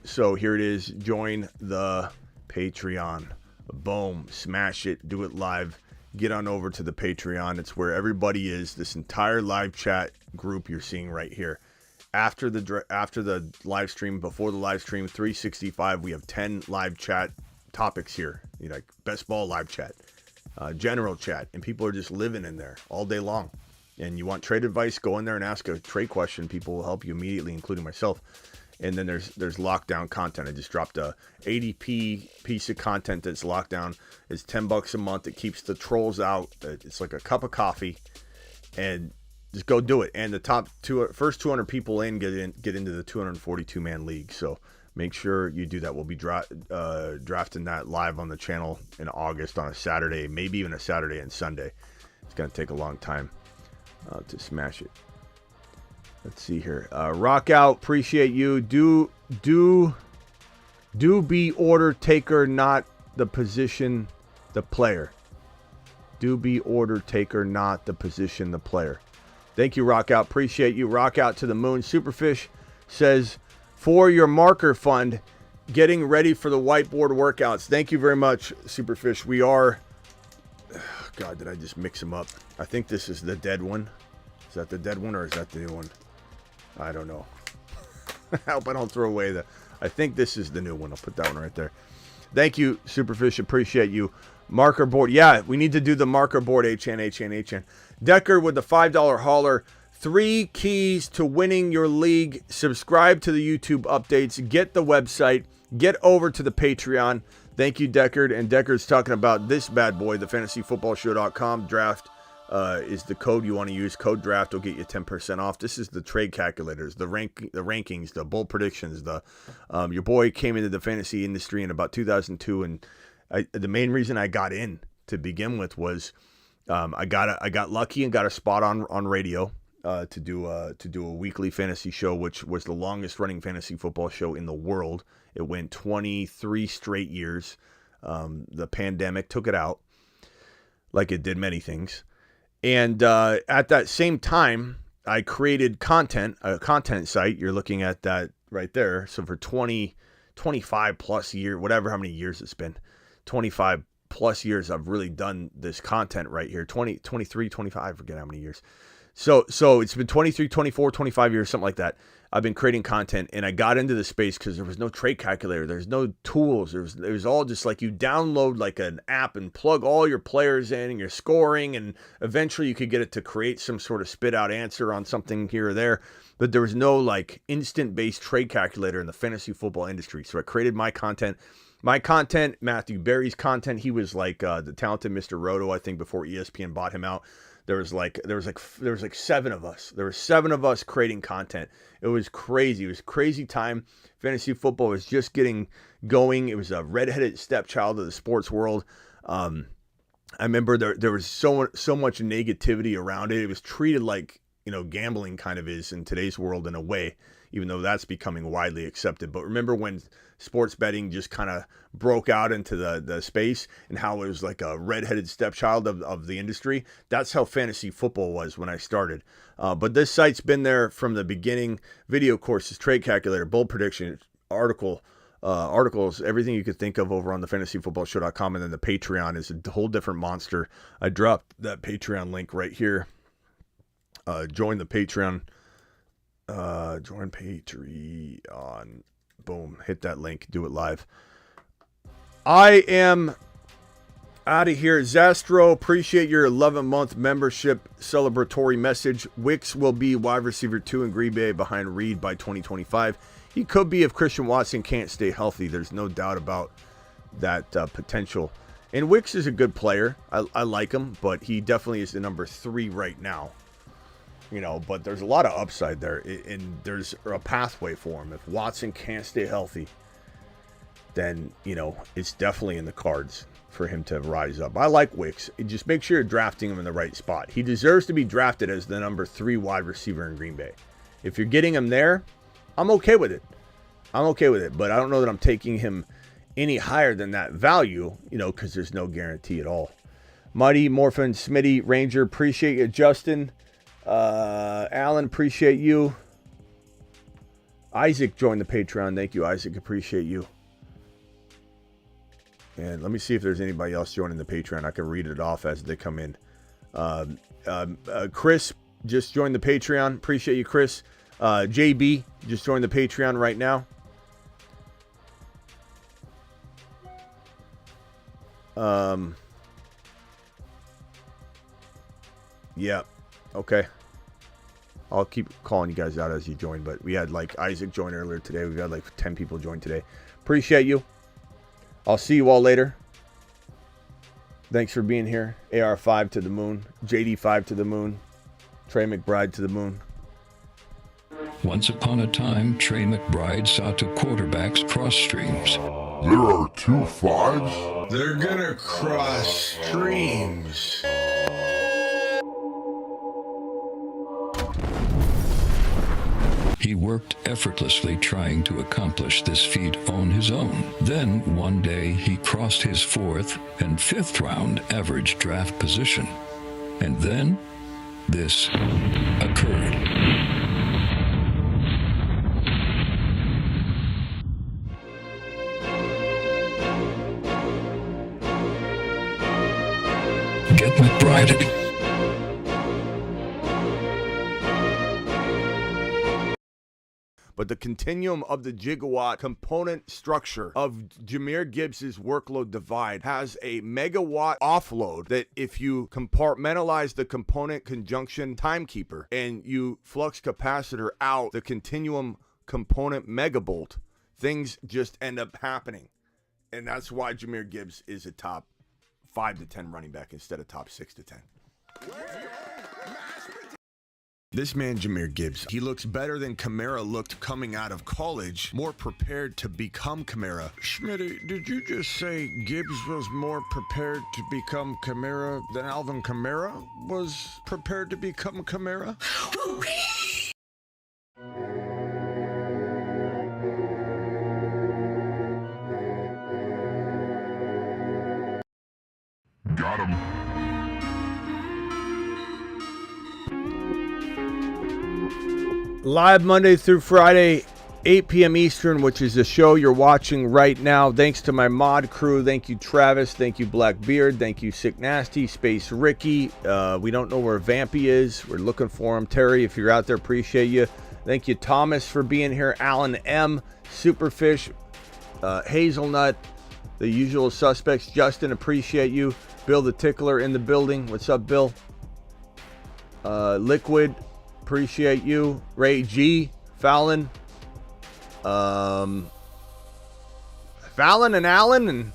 So here it is. Join the Patreon. Boom. Smash it. Do it live. Get on over to the Patreon. It's where everybody is. This entire live chat group you're seeing right here. After the live stream, before the live stream, 365, we have 10 live chat topics here. Like best ball live chat, general chat, and people are just living in there all day long. And you want trade advice, go in there and ask a trade question. People will help you immediately, including myself. And then there's lockdown content. I just dropped a ADP piece of content that's locked down. It's $10 a month. It keeps the trolls out. It's like a cup of coffee, and just go do it. And the first 200 people get into the 242-man league. So make sure you do that. We'll be drafting that live on the channel in August on a Saturday, maybe even a Saturday and Sunday. It's going to take a long time to smash it. Let's see here. Rock out. Appreciate you. Do be order taker, not the position, the player. Do be order taker, not the position, the player. Thank you, Rock out. Appreciate you. Rock out to the moon. Superfish says, for your marker fund, getting ready for the whiteboard workouts. Thank you very much, Superfish. We are... God, did I just mix them up? I think this is the dead one. Is that the dead one, or is that the new one? I don't know. I hope I don't throw away I think this is the new one. I'll put that one right there. Thank you, Superfish. Appreciate you. Marker board. Yeah, we need to do the marker board. HN. Decker with the $5 hauler. 3 keys to winning your league. Subscribe to the YouTube updates. Get the website. Get over to the Patreon. Thank you, Deckard. And Deckard's talking about this bad boy, the fantasyfootballshow.com draft. Is the code you want to use. Code draft will get you 10% off. This is the trade calculators, the rankings, the bold predictions. Your boy came into the fantasy industry in about 2002, and the main reason I got in to begin with was I got lucky and got a spot on radio to do a weekly fantasy show, which was the longest running fantasy football show in the world. It went 23 straight years. The pandemic took it out, like it did many things. And at that same time, I created content, a content site. You're looking at that right there. So for 25 plus years, whatever, how many years it's been, 25 plus years, I've really done this content right here. 23, 25, I forget how many years. So it's been 23, 24, 25 years, something like that. I've been creating content, and I got into the space because there was no trade calculator. There's no tools. It was all just like you download like an app and plug all your players in and your scoring, and eventually you could get it to create some sort of spit out answer on something here or there. But there was no like instant based trade calculator in the fantasy football industry. So I created my content. Matthew Berry's content. He was like the talented Mr. Roto, I think, before ESPN bought him out. There was like 7 of us. There were 7 of us creating content. It was crazy. It was a crazy time. Fantasy football was just getting going. It was a redheaded stepchild of the sports world. I remember there was so much negativity around it. It was treated like, gambling kind of is in today's world in a way, even though that's becoming widely accepted. But remember when sports betting just kind of broke out into the space, and how it was like a redheaded stepchild of the industry? That's how fantasy football was when I started. But this site's been there from the beginning. Video courses, trade calculator, bold prediction, articles, everything you could think of over on the fantasyfootballshow.com. And then the Patreon is a whole different monster. I dropped that Patreon link right here. Join the Patreon. Join Patreon. Boom. Hit that link. Do it live. I am out of here. Zastro, appreciate your 11-month membership celebratory message. Wicks will be wide receiver 2 in Green Bay behind Reed by 2025. He could be if Christian Watson can't stay healthy. There's no doubt about that potential. And Wicks is a good player. I like him, but he definitely is the number 3 right now. But there's a lot of upside there, and there's a pathway for him. If Watson can't stay healthy, then, it's definitely in the cards for him to rise up. I like Wicks. Just make sure you're drafting him in the right spot. He deserves to be drafted as the number 3 wide receiver in Green Bay. If you're getting him there, I'm okay with it. But I don't know that I'm taking him any higher than that value, because there's no guarantee at all. Mighty, Morphin, Smitty, Ranger, appreciate you. Justin, Alan, appreciate you. Isaac joined the Patreon. Thank you, Isaac. Appreciate you. And let me see if there's anybody else joining the Patreon. I can read it off as they come in. Chris just joined the Patreon. Appreciate you, Chris. JB just joined the Patreon right now. Yeah. Okay. I'll keep calling you guys out as you join, but we had like Isaac join earlier today. We've got like 10 people join today. Appreciate you. I'll see you all later. Thanks for being here. AR5 to the moon. JD5 to the moon. Trey McBride to the moon. Once upon a time, Trey McBride saw 2 quarterbacks cross streams. There are 2 5s? They're gonna cross streams. He worked effortlessly trying to accomplish this feat on his own. Then, one day, he crossed his 4th and 5th round average draft position. And then, this occurred. Get McBrided. But the continuum of the gigawatt component structure of Jahmyr Gibbs' workload divide has a megawatt offload that if you compartmentalize the component conjunction timekeeper and you flux capacitor out the continuum component megabolt, things just end up happening. And that's why Jahmyr Gibbs is a top 5 to 10 running back instead of top 6 to 10. This man, Jahmyr Gibbs, he looks better than Kamara looked coming out of college, more prepared to become Kamara. Smitty, did you just say Gibbs was more prepared to become Kamara than Alvin Kamara was prepared to become Kamara? Live Monday through Friday, 8 p.m. Eastern, which is the show you're watching right now. Thanks to my mod crew. Thank you, Travis. Thank you, Blackbeard. Thank you, Sick Nasty, Space Ricky. We don't know where Vampy is. We're looking for him. Terry, if you're out there, appreciate you. Thank you, Thomas, for being here. Alan M, Superfish, Hazelnut, the usual suspects. Justin, appreciate you. Bill the Tickler in the building. What's up, Bill? Liquid, appreciate you. Ray G, Fallon. Fallon and Allen and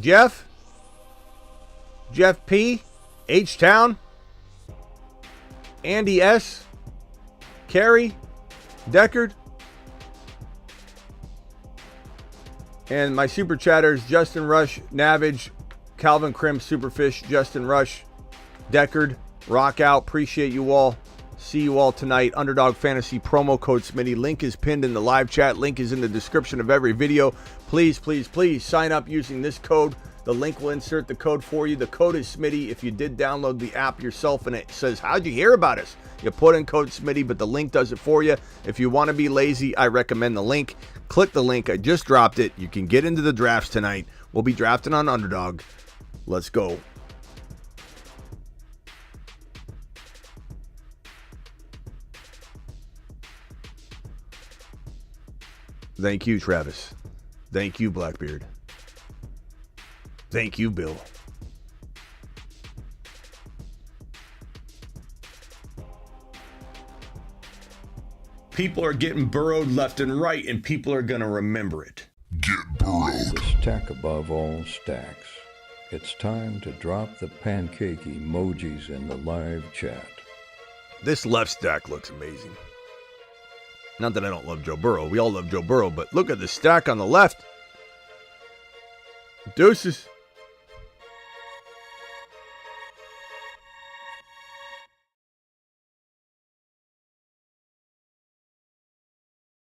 Jeff P, H-Town, Andy S, Carrie, Deckard, and my super chatters, Justin Rush, Navage, Calvin Krim, Superfish, Justin Rush, Deckard, Rock Out, appreciate you all. See you all tonight. Underdog Fantasy promo code Smitty. Link is pinned in the live chat. Link is in the description of every video. Please, please, please sign up using this code. The link will insert the code for you. The code is Smitty. If you did download the app yourself and it says, how'd you hear about us? You put in code Smitty, but the link does it for you. If you want to be lazy, I recommend the link. Click the link. I just dropped it. You can get into the drafts tonight. We'll be drafting on Underdog. Let's go. Thank you, Travis. Thank you, Blackbeard. Thank you, Bill. People are getting burrowed left and right, and people are going to remember it. Get burrowed. The stack above all stacks. It's time to drop the pancake emojis in the live chat. This left stack looks amazing. Not that I don't love Joe Burrow. We all love Joe Burrow, but look at the stack on the left. Deuces.